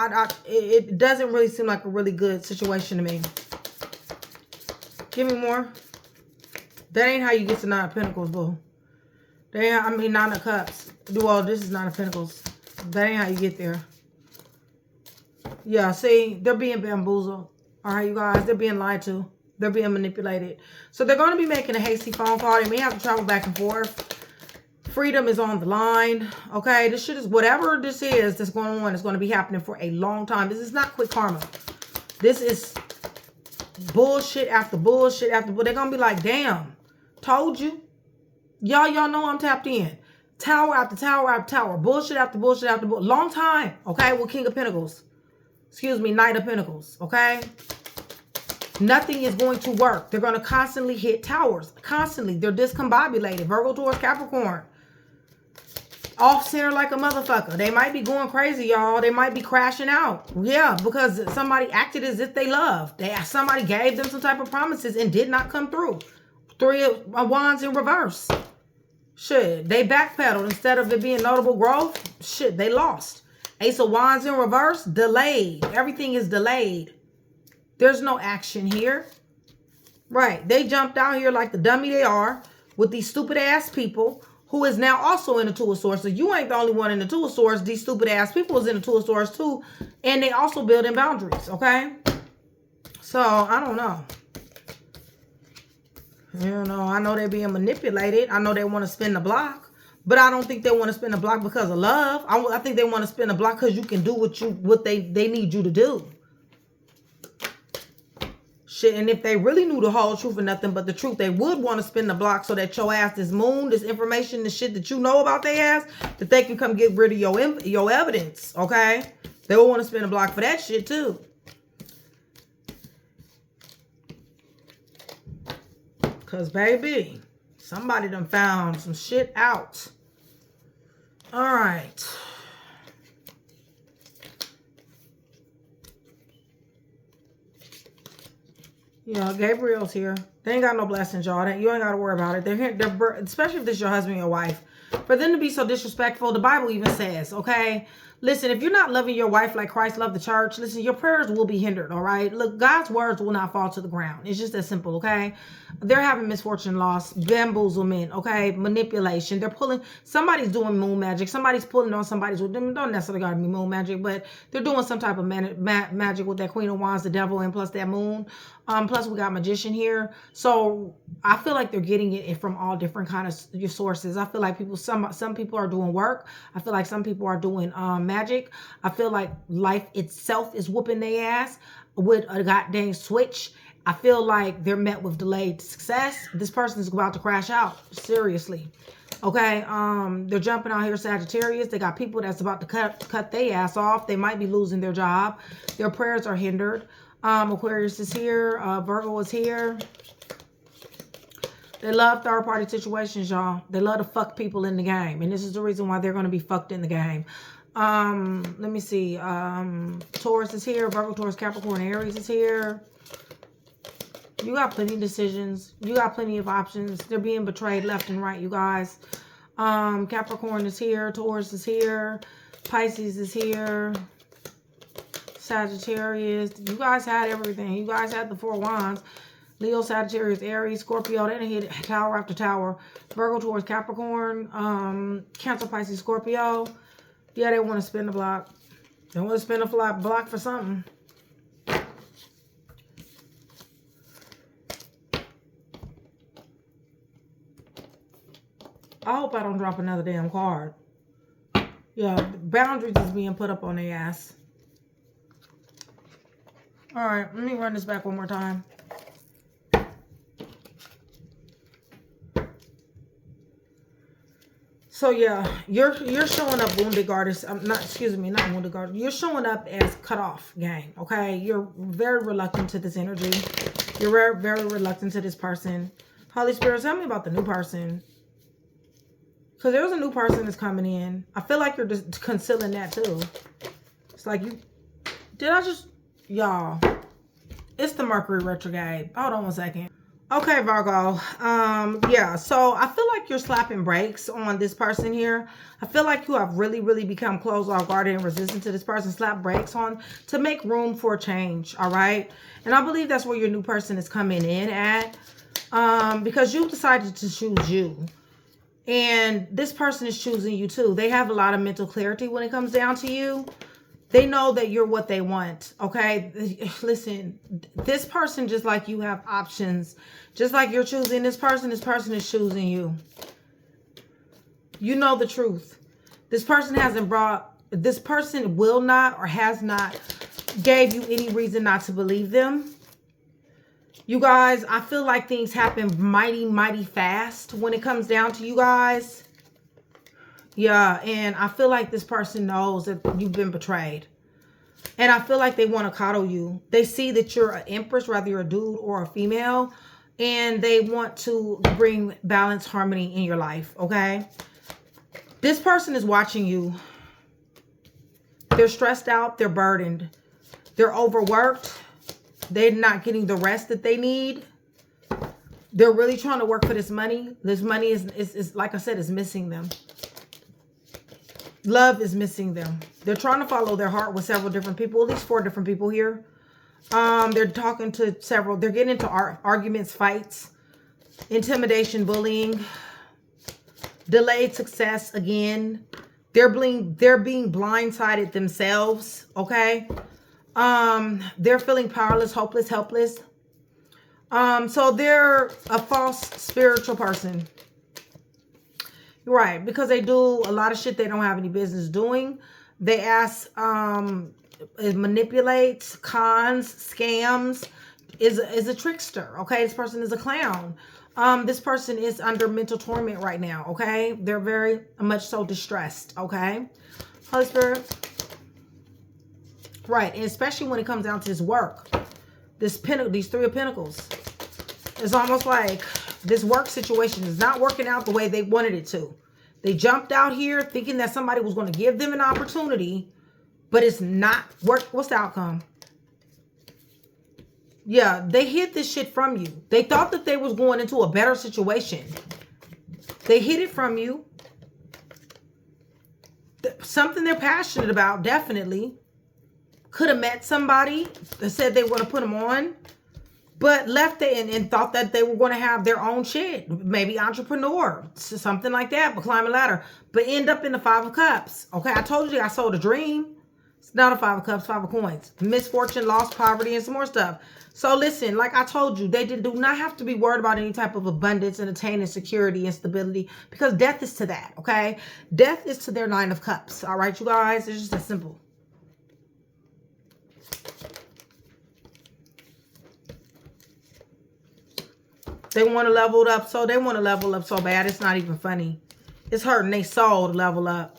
Speaker 1: it doesn't really seem like a really good situation to me. Give me more. That ain't how you get to Nine of Pentacles, boo. Nine of Cups. Well, this is Nine of Pentacles. That ain't how you get there. Yeah, see? They're being bamboozled. All right, you guys? They're being lied to. They're being manipulated. So they're going to be making a hasty phone call. They may have to travel back and forth. Freedom is on the line. Okay, this shit is, whatever this is that's going on, is going to be happening for a long time. This is not quick karma. This is bullshit after bullshit after bullshit. They're going to be like, damn, told you. Y'all know I'm tapped in. Tower after tower after tower. Bullshit after bullshit after bullshit. Long time. Okay, with King of Pentacles. Excuse me, Knight of Pentacles. Okay. Nothing is going to work. They're going to constantly hit towers. Constantly. They're discombobulated. Virgo, Taurus, Capricorn. Off center like a motherfucker. They might be going crazy, y'all. They might be crashing out. Yeah, because somebody acted as if they loved. Somebody gave them some type of promises and did not come through. Three of Wands in reverse. Shit. They backpedaled. Instead of it being notable growth, shit, they lost. Ace of Wands in reverse. Delayed. Everything is delayed. There's no action here. Right. They jumped out here like the dummy they are with these stupid ass people who is now also in the Two of Swords. So you ain't the only one in the Two of Swords. These stupid ass people is in the Two of Swords too. And they also building boundaries. Okay. So I don't know. You know, I know they're being manipulated. I know they want to spin the block. But I don't think they want to spin the block because of love. I think they want to spin the block because you can do what they need you to do. Shit, and if they really knew the whole truth and nothing but the truth, they would want to spin the block so that your ass, this moon, this information, the shit that you know about their ass, that they can come get rid of your evidence, okay? They will want to spin the block for that shit too. Because, baby, somebody done found some shit out. All right. Yeah, Gabriel's here. They ain't got no blessings, y'all. You ain't got to worry about it. They're here, especially if this is your husband or your wife. For them to be so disrespectful, the Bible even says, okay? Listen, if you're not loving your wife like Christ loved the church, listen, your prayers will be hindered, all right? Look, God's words will not fall to the ground. It's just that simple, okay? They're having misfortune, loss, bamboozlement, okay? Manipulation. They're pulling, somebody's doing moon magic. Somebody's pulling on somebody's, don't necessarily got to be moon magic, but they're doing some type of magic with that Queen of Wands, the devil, and plus that moon. Plus we got magician here. So I feel like they're getting it from all different kind of sources. I feel like some people are doing work. I feel like some people are doing magic. I feel like life itself is whooping their ass with a goddamn switch. I feel like they're met with delayed success. This person is about to crash out. Seriously. Okay. They're jumping out here, Sagittarius. They got people that's about to cut their ass off. They might be losing their job. Their prayers are hindered. Aquarius is here. Virgo is here. They love third-party situations, y'all. They love to fuck people in the game. And this is the reason why they're going to be fucked in the game. Let me see. Taurus is here. Virgo, Taurus, Capricorn, Aries is here. You got plenty of decisions. You got plenty of options. They're being betrayed left and right, you guys. Capricorn is here. Taurus is here. Pisces is here. Sagittarius. You guys had everything. You guys had the 4 wands. Leo, Sagittarius, Aries, Scorpio. They done hit tower after tower. Virgo, Taurus, Capricorn. Cancer, Pisces, Scorpio. Yeah, they want to spin the block. They want to spin a block for something. I hope I don't drop another damn card. Yeah, boundaries is being put up on their ass. All right, let me run this back one more time. So yeah, you're showing up wounded goddess. Not wounded goddess. You're showing up as cut off gang. Okay, you're very reluctant to this energy. You're very, very reluctant to this person. Holy Spirit, tell me about the new person. Because there's a new person that's coming in. I feel like you're just concealing that too. It's like you... Did I just... Y'all. It's the Mercury retrograde. Hold on one second. Okay, Virgo. Yeah, so I feel like you're slapping brakes on this person here. I feel like you have really, really become closed off, guarded, and resistant to this person. Slap brakes on to make room for change, all right? And I believe that's where your new person is coming in at. Because you decided to choose you. And this person is choosing you too. They have a lot of mental clarity when it comes down to you. They know that you're what they want, okay? Listen, this person, just like you, have options. Just like you're choosing this person is choosing you. You know the truth. This person will not or has not gave you any reason not to believe them. You guys, I feel like things happen mighty, mighty fast when it comes down to you guys. Yeah, and I feel like this person knows that you've been betrayed. And I feel like they want to coddle you. They see that you're an empress, whether you're a dude or a female. And they want to bring balance, harmony in your life, okay? This person is watching you. They're stressed out. They're burdened. They're overworked. They're not getting the rest that they need. They're really trying to work for this money. This money is like I said, is missing them. Love is missing them. They're trying to follow their heart with several different people, at least 4 different people here. They're talking to several. They're getting into arguments, fights, intimidation, bullying, delayed success again. They're being blindsided themselves, okay? They're feeling powerless, hopeless, helpless. So they're a false spiritual person. Right, because they do a lot of shit they don't have any business doing. They ask, manipulates, cons, scams, is a trickster, okay? This person is a clown. This person is under mental torment right now, okay? They're very much so distressed, okay? Holy Spirit. Right, and especially when it comes down to this work. These 3 of Pentacles. It's almost like this work situation is not working out the way they wanted it to. They jumped out here thinking that somebody was going to give them an opportunity, but it's not work. What's the outcome? Yeah, they hid this shit from you. They thought that they was going into a better situation. They hid it from you. Something they're passionate about, definitely. Could have met somebody that said they want to put them on, but left it and thought that they were going to have their own shit. Maybe entrepreneur, something like that, but climb a ladder. But end up in the 5 of Cups. Okay, I told you I sold a dream. It's not a 5 of Cups, 5 of Coins. Misfortune, loss, poverty, and some more stuff. So listen, like I told you, they do not have to be worried about any type of abundance and attaining security and stability, because death is to that, okay? Death is to their 9 of Cups, all right, you guys? It's just that simple. They want to level it up, so they want to level up so bad. It's not even funny. It's hurting their soul to level up.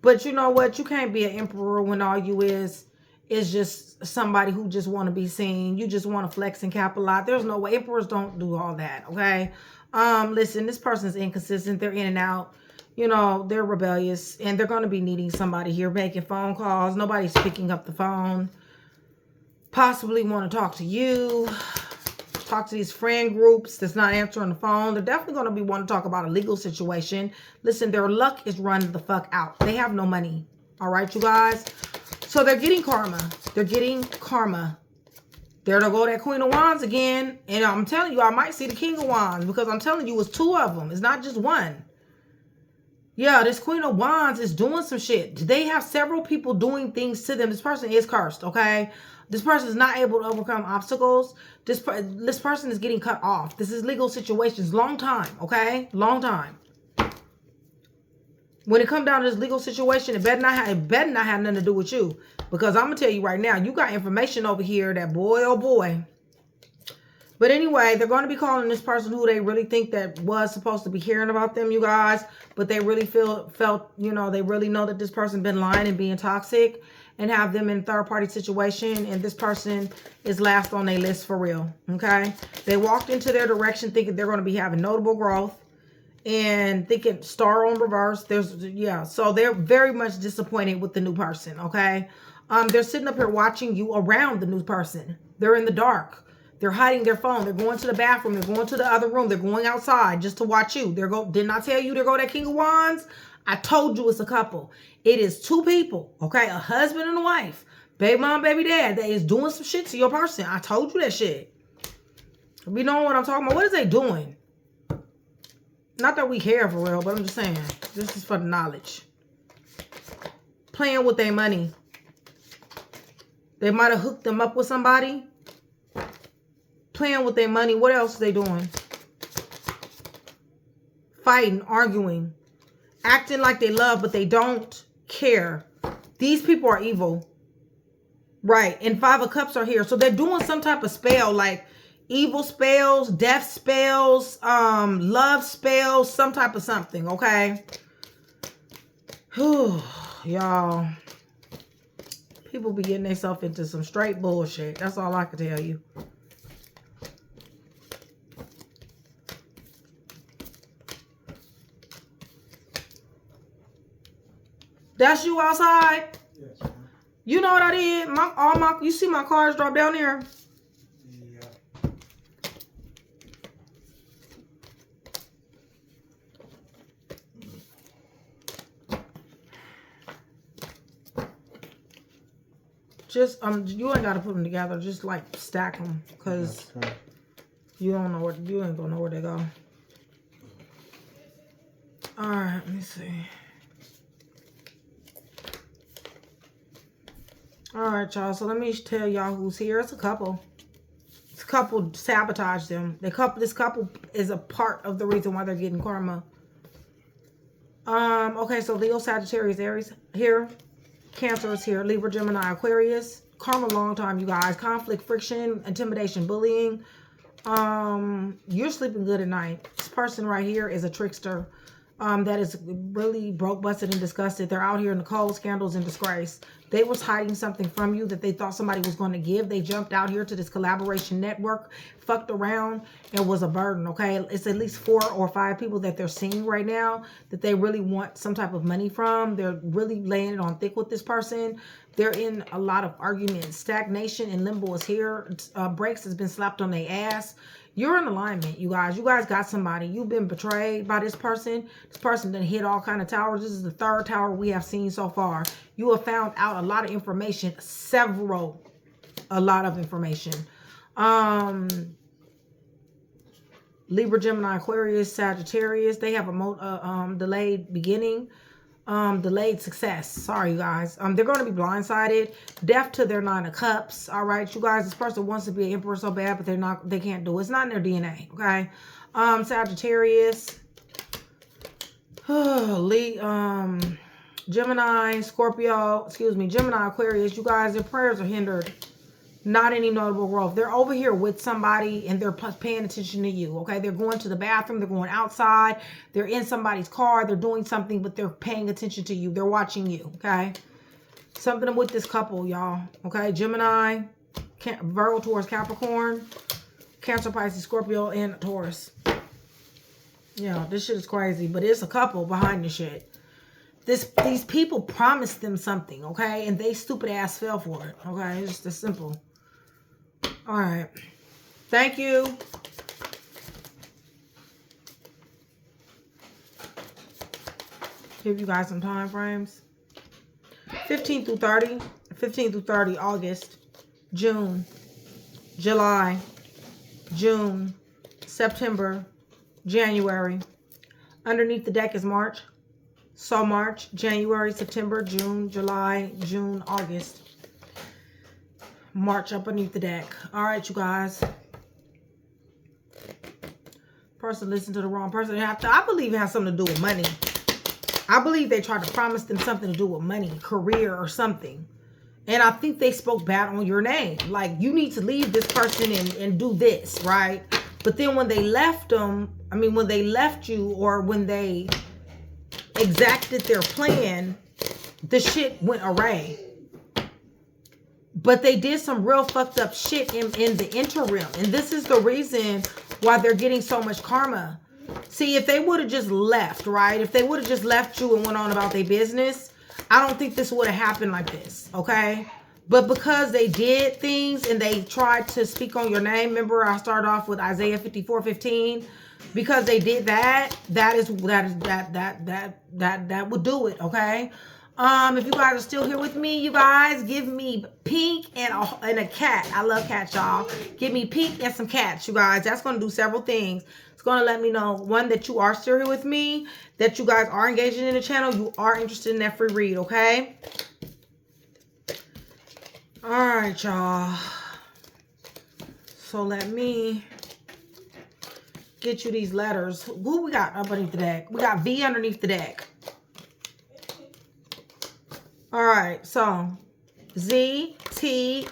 Speaker 1: But you know what? You can't be an emperor when all you is just somebody who just want to be seen. You just want to flex and capitalize. There's no way. Emperors don't do all that, okay? Listen, this person's inconsistent. They're in and out. you know, they're rebellious and they're going to be needing somebody here, making phone calls. Nobody's picking up the phone. Possibly want to talk to you. Talk to these friend groups that's not answering the phone. They're definitely going to be wanting to talk about a legal situation. Listen, their luck is running the fuck out. They have no money. All right, you guys. So they're getting karma. They're getting karma. There to go that Queen of Wands again. And I'm telling you, I might see the King of Wands because I'm telling you, it's two of them. It's not just one. Yeah, this Queen of Wands is doing some shit. They have several people doing things to them. This person is cursed, okay? This person is not able to overcome obstacles. This person is getting cut off. This is legal situations. Long time, okay? Long time. When it comes down to this legal situation, it better not have nothing to do with you. Because I'm going to tell you right now, you got information over here that boy, oh boy. But anyway, they're going to be calling this person who they really think that was supposed to be hearing about them, you guys. But they really felt, you know, they really know that this person been lying and being toxic. And have them in third-party situation. And this person is last on their list for real. Okay? They walked into their direction thinking they're going to be having notable growth. And thinking star on reverse. Yeah. So they're very much disappointed with the new person. Okay? They're sitting up here watching you around the new person. They're in the dark. They're hiding their phone. They're going to the bathroom. They're going to the other room. They're going outside just to watch you. Didn't I tell you there go that King of Wands? I told you it's a couple. It is two people, okay? A husband and a wife. Baby mom, baby dad. That is doing some shit to your person. I told you that shit. We know what I'm talking about. What is they doing? Not that we care for real, but I'm just saying. This is for the knowledge. Playing with their money. They might have hooked them up with somebody. Playing with their money. What else are they doing? Fighting, arguing. Acting like they love, but they don't care. These people are evil. Right. And 5 of Cups are here. So they're doing some type of spell, like evil spells, death spells, love spells, some type of something. Okay. Whew, y'all. People be getting themselves into some straight bullshit. That's all I can tell you. That's you outside? Yes, ma'am. You know what I did? You see my cards drop down there? Yeah. Just you ain't gotta put them together. Just like stack them, cause you don't know you ain't gonna know where they go. All right, let me see. All right, y'all. So let me tell y'all who's here. It's a couple. This couple sabotaged them. This couple is a part of the reason why they're getting karma. Okay, so Leo, Sagittarius, Aries here. Cancer is here. Libra, Gemini, Aquarius. Karma long time, you guys. Conflict, friction, intimidation, bullying. You're sleeping good at night. This person right here is a trickster. That is really broke, busted, and disgusted. They're out here in the cold, scandals, and disgrace. They was hiding something from you that they thought somebody was going to give. They jumped out here to this collaboration network, fucked around, and was a burden, okay? It's at least 4 or 5 people that they're seeing right now that they really want some type of money from. They're really laying it on thick with this person. They're in a lot of arguments. Stagnation and limbo is here. Brakes has been slapped on their ass. You're in alignment, you guys. You guys got somebody. You've been betrayed by this person. This person done hit all kind of towers. This is the 3rd tower we have seen so far. You have found out a lot of information. A lot of information. Libra, Gemini, Aquarius, Sagittarius. They have a delayed beginning. Delayed success. Sorry, you guys. They're going to be blindsided. Deaf to their 9 of Cups. All right, you guys. This person wants to be an emperor so bad, but they can't do it. It's not in their DNA. Okay. Sagittarius. Gemini, Scorpio. Gemini, Aquarius. You guys, their prayers are hindered. Not any notable growth. They're over here with somebody and they're paying attention to you, okay? They're going to the bathroom. They're going outside. They're in somebody's car. They're doing something, but they're paying attention to you. They're watching you, okay? Something with this couple, y'all, okay? Gemini, Virgo, Taurus, Capricorn, Cancer, Pisces, Scorpio, and Taurus. Yeah, this shit is crazy, but it's a couple behind the shit. These people promised them something, okay? And they stupid ass fell for it, okay? It's just as simple. All right. Thank you. Give you guys some time frames. 15 through 30. 15 through 30, August, June, July, June, September, January. Underneath the deck is March. So March, January, September, June, July, June, August. March up underneath the deck. All right, you guys. Person listened to the wrong person. I believe it has something to do with money. I believe they tried to promise them something to do with money, career, or something. And I think they spoke bad on your name. Like, you need to leave this person and do this, right? But then when they left them, I mean, when they left you, or when they exacted their plan, the shit went awry. But they did some real fucked up shit in the interim. And this is the reason why they're getting so much karma. See, if they would have just left, right? If they would have just left you and went on about their business, I don't think this would have happened like this, okay? But because they did things and they tried to speak on your name, remember I started off with Isaiah 54:15. Because they did that, that would do it, okay? If you guys are still here with me, you guys, give me pink and a cat. I love cats, y'all. Give me pink and some cats, you guys. That's going to do several things. It's going to let me know, one, that you are still here with me, that you guys are engaging in the channel, you are interested in that free read, okay? All right, y'all. So let me get you these letters. Who we got underneath the deck? We got V underneath the deck. All right, so ZTIESRS.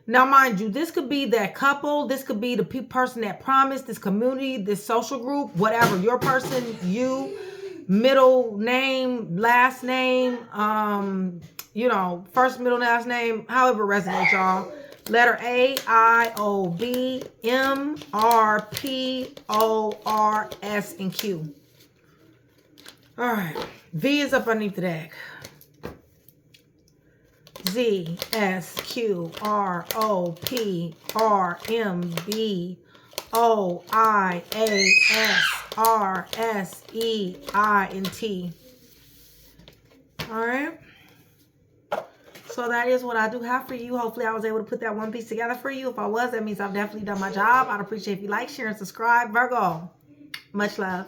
Speaker 1: Now, mind you, this could be that couple. This could be the person that promised, this community, this social group, whatever. Your person, you, middle name, last name, you know, first, middle, last name, however it resonates, y'all. Letter A, I, O, B, M, R, P, O, R, S, and Q. All right. V is up underneath the deck. Z, S, Q, R, O, P, R, M, B, O, I, A, S, R, S, E, I, and T. All right. So that is what I do have for you. Hopefully I was able to put that one piece together for you. If I was, that means I've definitely done my job. I'd appreciate if you like, share, and subscribe. Virgo, much love.